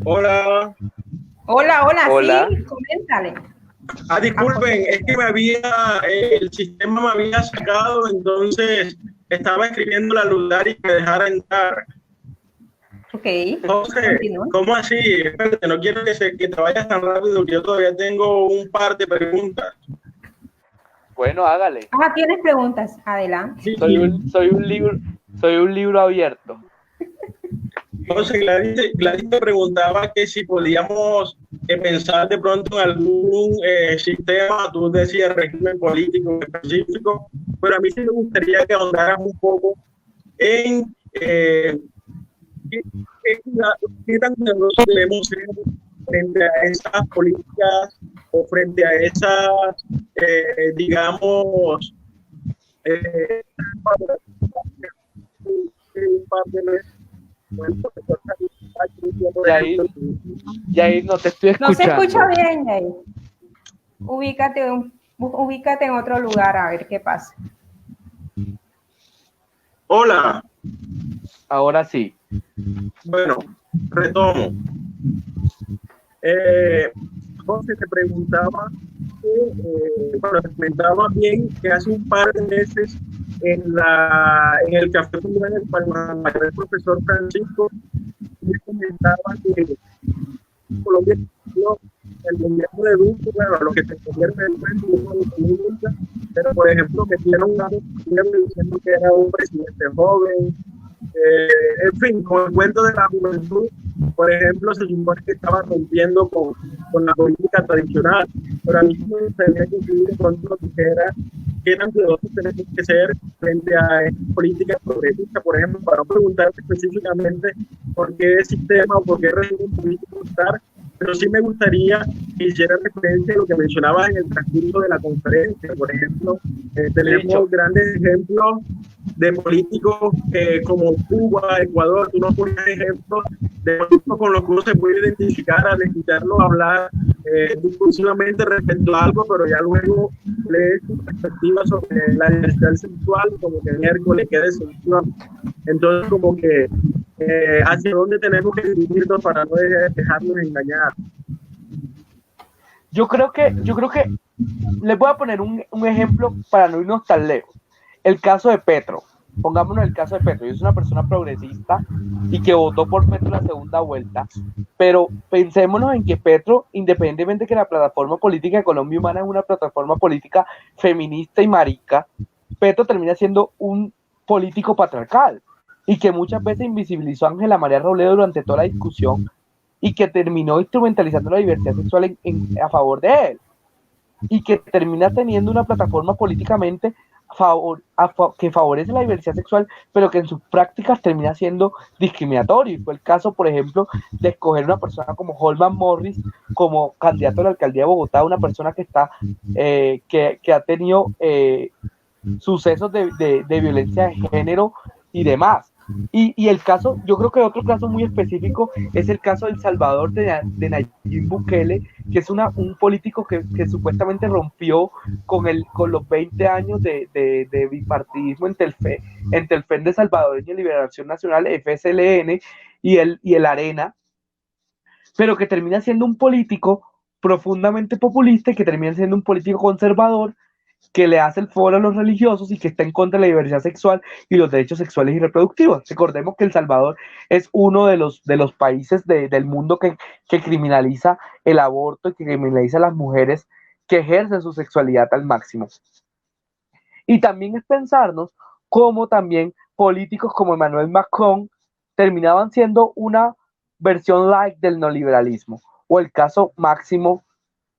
Hola. Hola, hola, Hola. sí, coméntale. Disculpen, es que el sistema me había sacado, entonces estaba escribiendo la lunar y que dejara entrar. Ok. José, Continúa. ¿cómo así? Espérate, no quiero que te vayas tan rápido, yo todavía tengo un par de preguntas. Bueno, hágale. ¿Tienes preguntas? Adelante. Sí, Soy un libro abierto. Entonces, Gladys te preguntaba que si podíamos pensar de pronto en algún sistema, tú decías régimen político específico, pero a mí sí me gustaría que ahondaras un poco en qué tan generosos debemos ser frente a esas políticas o frente a esas, digamos, Yair, no te estoy escuchando. No se escucha bien, Yair. Ubícate en otro lugar a ver qué pasa. Hola. Ahora sí. Bueno, retomo. José te preguntaba, te comentaba bien que hace un par de meses en el Café Cultural del Palmar, el profesor Francisco me comentaba que Colombia, el gobierno de Duque, bueno, lo que se convierte en pero por ejemplo metieron una diciendo que era un presidente joven, en fin, con el cuento de la juventud, por ejemplo, se supone que estaba rompiendo con la política tradicional, pero a mí me gustaría que de pronto dijera qué tan cuidadosos tenemos que ser frente a estas políticas progresistas, por ejemplo, para no preguntarte específicamente por qué sistema o por qué régimen político estar, pero sí me gustaría que hiciera referencia a lo que mencionabas en el transcurso de la conferencia. Por ejemplo, tenemos grandes ejemplos de políticos como Cuba, Ecuador. Tú nos pones ejemplos de políticos con los que uno se puede identificar al escucharlos hablar discursivamente respecto a algo, pero ya luego lees su perspectiva sobre la diversidad sexual, como que miércoles quede decepción. Entonces, como que hacia dónde tenemos que dirigirnos para no dejarnos engañar. Yo creo que les voy a poner un ejemplo para no irnos tan lejos. El caso de Petro. Pongámonos el caso de Petro. Yo soy una persona progresista y que votó por Petro en la segunda vuelta, pero pensémonos en que Petro, independientemente de que la plataforma política de Colombia Humana es una plataforma política feminista y marica, Petro termina siendo un político patriarcal y que muchas veces invisibilizó a Ángela María Robledo durante toda la discusión y que terminó instrumentalizando la diversidad sexual a favor de él y que termina teniendo una plataforma políticamente que favorece la diversidad sexual, pero que en sus prácticas termina siendo discriminatorio. Y fue el caso, por ejemplo, de escoger una persona como Holman Morris como candidato a la alcaldía de Bogotá, una persona que está que ha tenido sucesos de violencia de género y demás. Y el caso, yo creo que otro caso muy específico es el caso del Salvador de Nayib Bukele, que es un político que supuestamente rompió con los 20 años de bipartidismo entre el Frente Salvadoreño de Liberación Nacional, FSLN, y el ARENA, pero que termina siendo un político profundamente populista y que termina siendo un político conservador que le hace el foro a los religiosos y que está en contra de la diversidad sexual y los derechos sexuales y reproductivos. Recordemos que El Salvador es uno de los países del mundo que criminaliza el aborto y que criminaliza a las mujeres que ejercen su sexualidad al máximo. Y también es pensarnos cómo también políticos como Emmanuel Macron terminaban siendo una versión light del neoliberalismo, o el caso máximo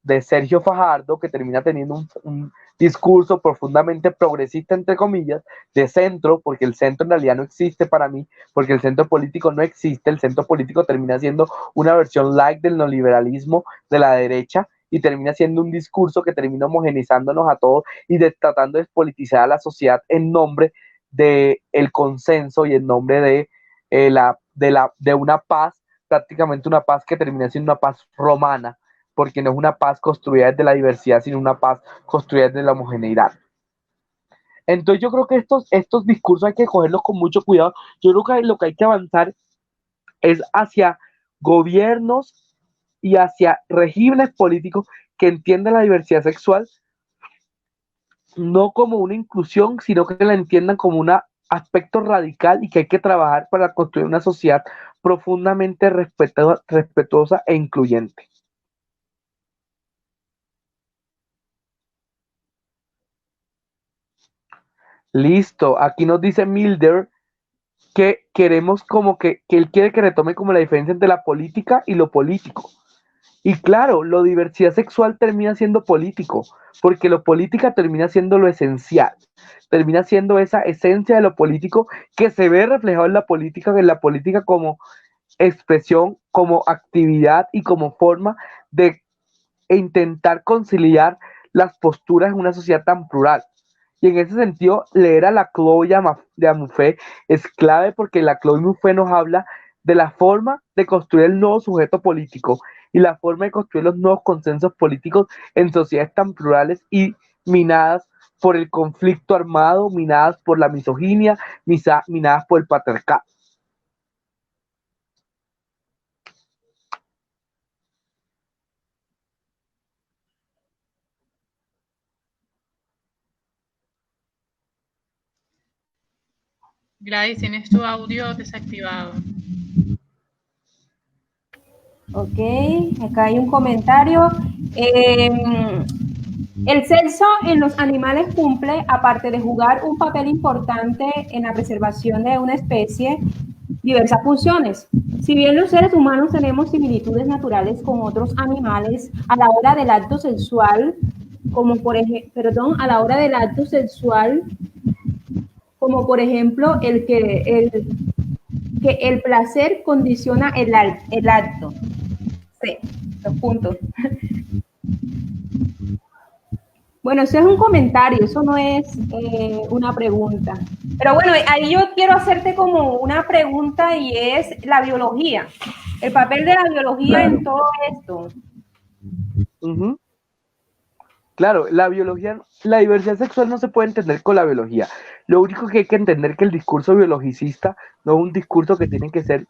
de Sergio Fajardo, que termina teniendo un discurso profundamente progresista, entre comillas, de centro, porque el centro en realidad no existe para mí, porque el centro político no existe, el centro político termina siendo una versión light del neoliberalismo de la derecha y termina siendo un discurso que termina homogenizándonos a todos y tratando de despolitizar a la sociedad en nombre del consenso y en nombre de una paz prácticamente una paz que termina siendo una paz romana, porque no es una paz construida desde la diversidad, sino una paz construida desde la homogeneidad. Entonces yo creo que estos discursos hay que cogerlos con mucho cuidado. Yo creo que lo que hay que avanzar es hacia gobiernos y hacia regímenes políticos que entiendan la diversidad sexual no como una inclusión, sino que la entiendan como un aspecto radical y que hay que trabajar para construir una sociedad profundamente respetuosa e incluyente. Listo, aquí nos dice Milder que queremos como que él quiere que retome como la diferencia entre la política y lo político. Y claro, la diversidad sexual termina siendo político, porque lo política termina siendo lo esencial, termina siendo esa esencia de lo político que se ve reflejado en la política como expresión, como actividad y como forma de intentar conciliar las posturas en una sociedad tan plural. Y en ese sentido, leer a Laclau de Amoufet es clave porque Laclau y Amoufet nos habla de la forma de construir el nuevo sujeto político y la forma de construir los nuevos consensos políticos en sociedades tan plurales y minadas por el conflicto armado, minadas por la misoginia, minadas por el patriarcado. Gladys, tienes tu audio desactivado. Ok, acá hay un comentario. El sexo en los animales cumple, aparte de jugar un papel importante en la preservación de una especie, diversas funciones. Si bien los seres humanos tenemos similitudes naturales con otros animales a la hora del acto sexual, como por ejemplo, que el placer condiciona el acto. Sí, 2 puntos. Bueno, eso es un comentario, eso no es una pregunta. Pero bueno, ahí yo quiero hacerte como una pregunta y es la biología, el papel de la biología en todo esto. Uh-huh. Claro, la diversidad sexual no se puede entender con la biología. Lo único que hay que entender es que el discurso biologicista no es un discurso que tiene que ser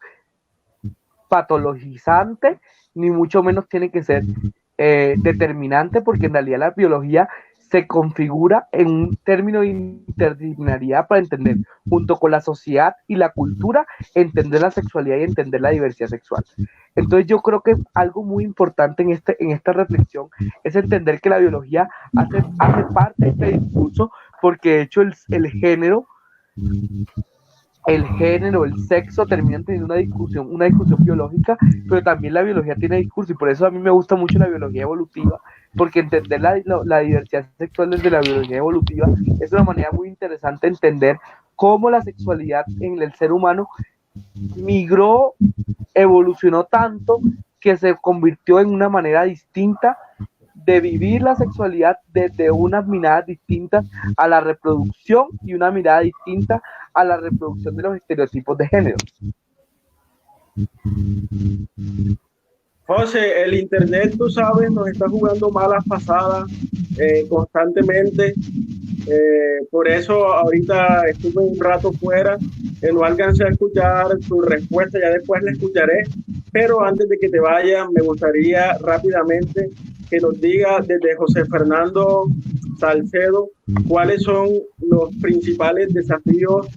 patologizante, ni mucho menos tiene que ser determinante, porque en realidad la biología se configura en un término de interdisciplinaridad para entender, junto con la sociedad y la cultura, entender la sexualidad y entender la diversidad sexual. Entonces yo creo que algo muy importante en esta reflexión es entender que la biología hace parte de este discurso, porque de hecho el género, el sexo terminan teniendo una discusión biológica, pero también la biología tiene discurso, y por eso a mí me gusta mucho la biología evolutiva, porque entender la diversidad sexual desde la biología evolutiva es una manera muy interesante de entender cómo la sexualidad en el ser humano migró, evolucionó tanto que se convirtió en una manera distinta de vivir la sexualidad desde unas miradas distintas a la reproducción y una mirada distinta a la reproducción de los estereotipos de género. José, el internet, tú sabes, nos está jugando malas pasadas constantemente. Por eso ahorita estuve un rato fuera, no alcancé a escuchar tu respuesta, ya después la escucharé, pero antes de que te vayas, me gustaría rápidamente que nos diga desde José Fernando Salcedo cuáles son los principales desafíos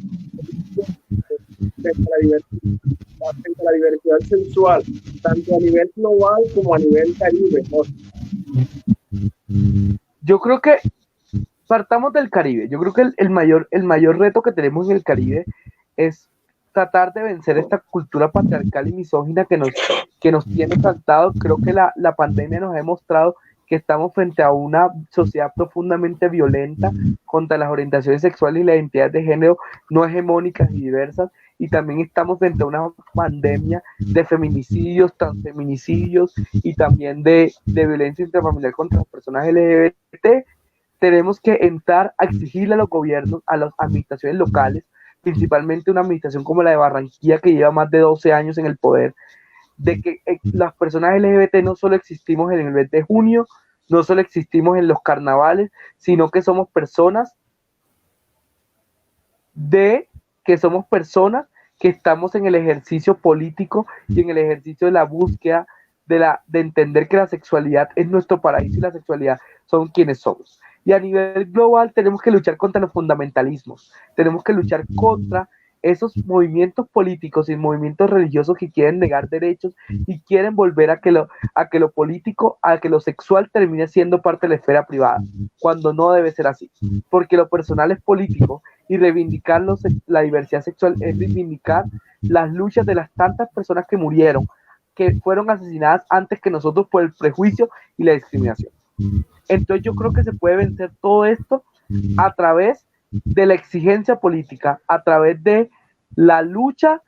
de la diversidad sexual, tanto a nivel global como a nivel Caribe. Yo creo que partamos del Caribe. Yo creo que el mayor reto que tenemos en el Caribe es tratar de vencer esta cultura patriarcal y misógina que nos tiene cansados. Creo que la pandemia nos ha demostrado que estamos frente a una sociedad profundamente violenta contra las orientaciones sexuales y las identidades de género no hegemónicas y diversas, y también estamos frente a una pandemia de feminicidios, transfeminicidios y también de violencia intrafamiliar contra las personas LGBT. Tenemos que entrar a exigirle a los gobiernos, a las administraciones locales, principalmente una administración como la de Barranquilla, que lleva más de 12 años en el poder, de que las personas LGBT no solo existimos en el mes de junio, no solo existimos en los carnavales, sino que somos personas que estamos en el ejercicio político y en el ejercicio de la búsqueda de entender que la sexualidad es nuestro paraíso y la sexualidad son quienes somos. Y a nivel global tenemos que luchar contra los fundamentalismos, tenemos que luchar contra esos movimientos políticos y movimientos religiosos que quieren negar derechos y quieren volver a que lo político, a que lo sexual termine siendo parte de la esfera privada, cuando no debe ser así, porque lo personal es político y reivindicar la diversidad sexual es reivindicar las luchas de las tantas personas que murieron, que fueron asesinadas antes que nosotros por el prejuicio y la discriminación. Entonces yo creo que se puede vencer todo esto a través de la exigencia política, a través de la lucha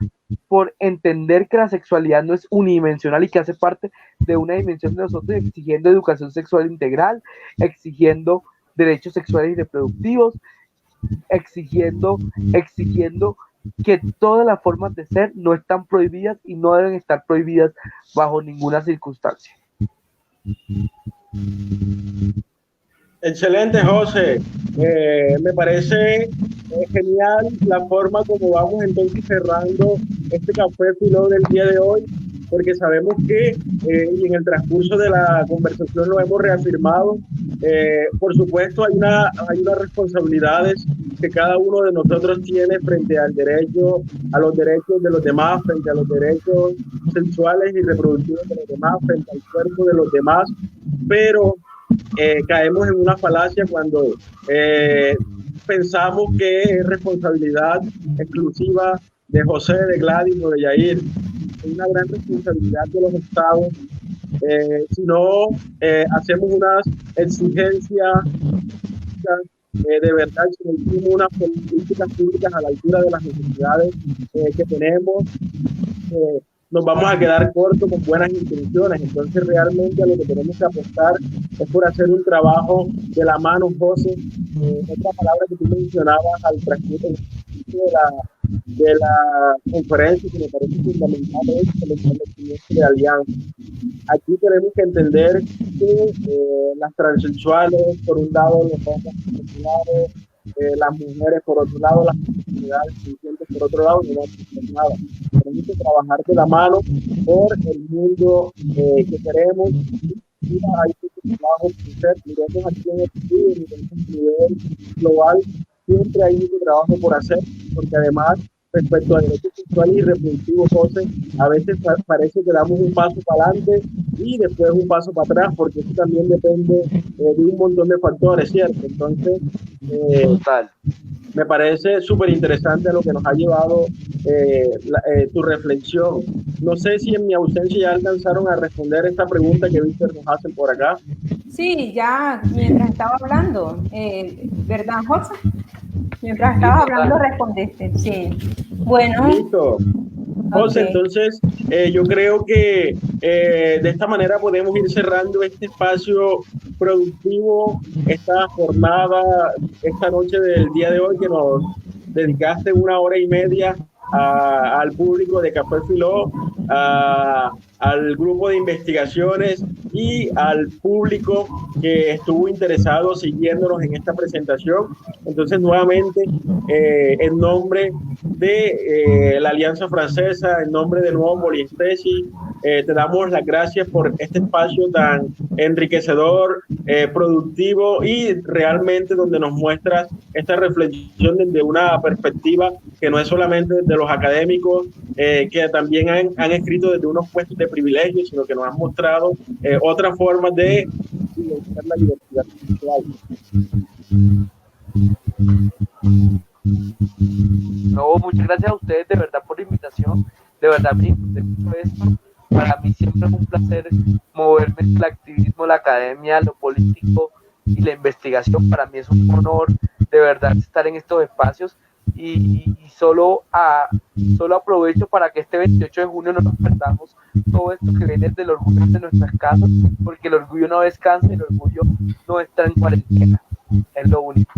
por entender que la sexualidad no es unidimensional y que hace parte de una dimensión de nosotros, exigiendo educación sexual integral, exigiendo derechos sexuales y reproductivos, exigiendo que todas las formas de ser no están prohibidas y no deben estar prohibidas bajo ninguna circunstancia. Excelente, José. Me parece genial la forma como vamos entonces cerrando este Café Filó del día de hoy, porque sabemos que y en el transcurso de la conversación lo hemos reafirmado. Por supuesto, hay unas responsabilidades que cada uno de nosotros tiene frente al derecho, a los derechos de los demás, frente a los derechos sexuales y reproductivos de los demás, frente al cuerpo de los demás, pero caemos en una falacia cuando pensamos que es responsabilidad exclusiva de José, de Gladys o de Yair. Es una gran responsabilidad de los estados. Si no hacemos unas exigencias de verdad, si no hicimos unas políticas públicas a la altura de las necesidades que tenemos, nos vamos a quedar cortos con buenas intenciones. Entonces realmente a lo que tenemos que apostar es por hacer un trabajo de la mano, José. Otra palabra que tú mencionabas al transcurso de la conferencia que me parece fundamental es el establecimiento de alianzas. Aquí tenemos que entender que las transexuales, por un lado, los hombres por otro lado, las mujeres por otro lado, las comunidades conscientes por otro lado, no van a hacer nada. Tenemos que trabajar de la mano por el mundo que queremos. Y hay mucho trabajo por hacer. Miremos aquí en el estudio, miremos a nivel global, siempre hay mucho trabajo por hacer, porque además, respecto a derechos sexuales y reproductivos, José, a veces parece que damos un paso para adelante y después un paso para atrás, porque eso también depende de un montón de factores, ¿cierto? Entonces, me parece súper interesante lo que nos ha llevado tu reflexión. No sé si en mi ausencia ya alcanzaron a responder esta pregunta que Víctor nos hace por acá. Sí, ya mientras estaba hablando, ¿verdad, José? Mientras estabas hablando respondiste, sí. Bueno. Listo. José, okay. Entonces yo creo que de esta manera podemos ir cerrando este espacio productivo, esta jornada, esta noche del día de hoy que nos dedicaste 1 hora y media al público de Café Filó, al grupo de investigaciones y al público que estuvo interesado siguiéndonos en esta presentación. Entonces, nuevamente, en nombre de la Alianza Francesa, en nombre de Nuevo Poliespecie, te damos las gracias por este espacio tan enriquecedor, productivo y realmente donde nos muestras esta reflexión desde una perspectiva que no es solamente de los académicos que también han escrito desde unos puestos de privilegio, sino que nos han mostrado otras formas de vivenciar la diversidad sexual. No, muchas gracias a ustedes de verdad por la invitación. De verdad me disfruté mucho esto. Para mí siempre es un placer moverme en el activismo, la academia, lo político y la investigación. Para mí es un honor de verdad estar en estos espacios y solo aprovecho para que este 28 de junio no nos perdamos todo esto que viene del orgullo de nuestras casas, porque el orgullo no descansa y el orgullo no está en cuarentena. Es lo único.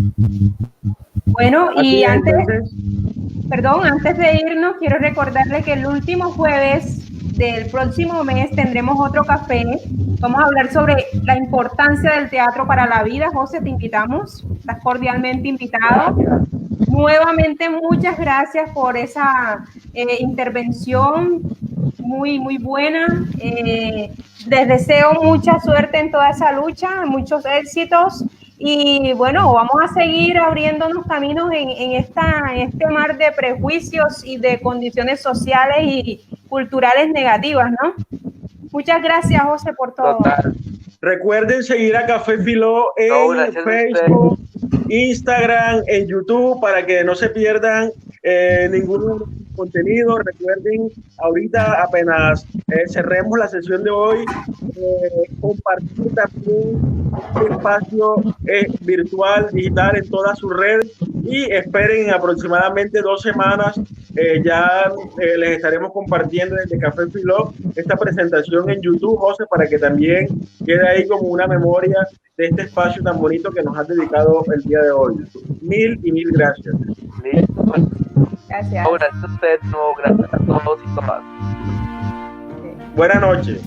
Bueno, y antes de irnos, quiero recordarle que el último jueves del próximo mes tendremos otro café. Vamos a hablar sobre la importancia del teatro para la vida. José, te invitamos, estás cordialmente invitado. Nuevamente, muchas gracias por esa intervención muy buena. Les deseo mucha suerte en toda esa lucha, muchos éxitos. Y bueno, vamos a seguir abriéndonos caminos en este mar de prejuicios y de condiciones sociales y culturales negativas, ¿no? Muchas gracias, José, por todo. Total. Recuerden seguir a Café Filó en Facebook, Instagram, en YouTube, para que no se pierdan ningún contenido. Recuerden, ahorita apenas cerremos la sesión de hoy, compartir también este espacio virtual, digital en todas sus redes, y esperen en aproximadamente 2 semanas ya les estaremos compartiendo desde Café Filó esta presentación en YouTube, José, para que también quede ahí como una memoria de este espacio tan bonito que nos has dedicado el día de hoy. Mil y mil gracias. Gracias. Gracias a ustedes, no, gracias a todos y todas. Buenas noches.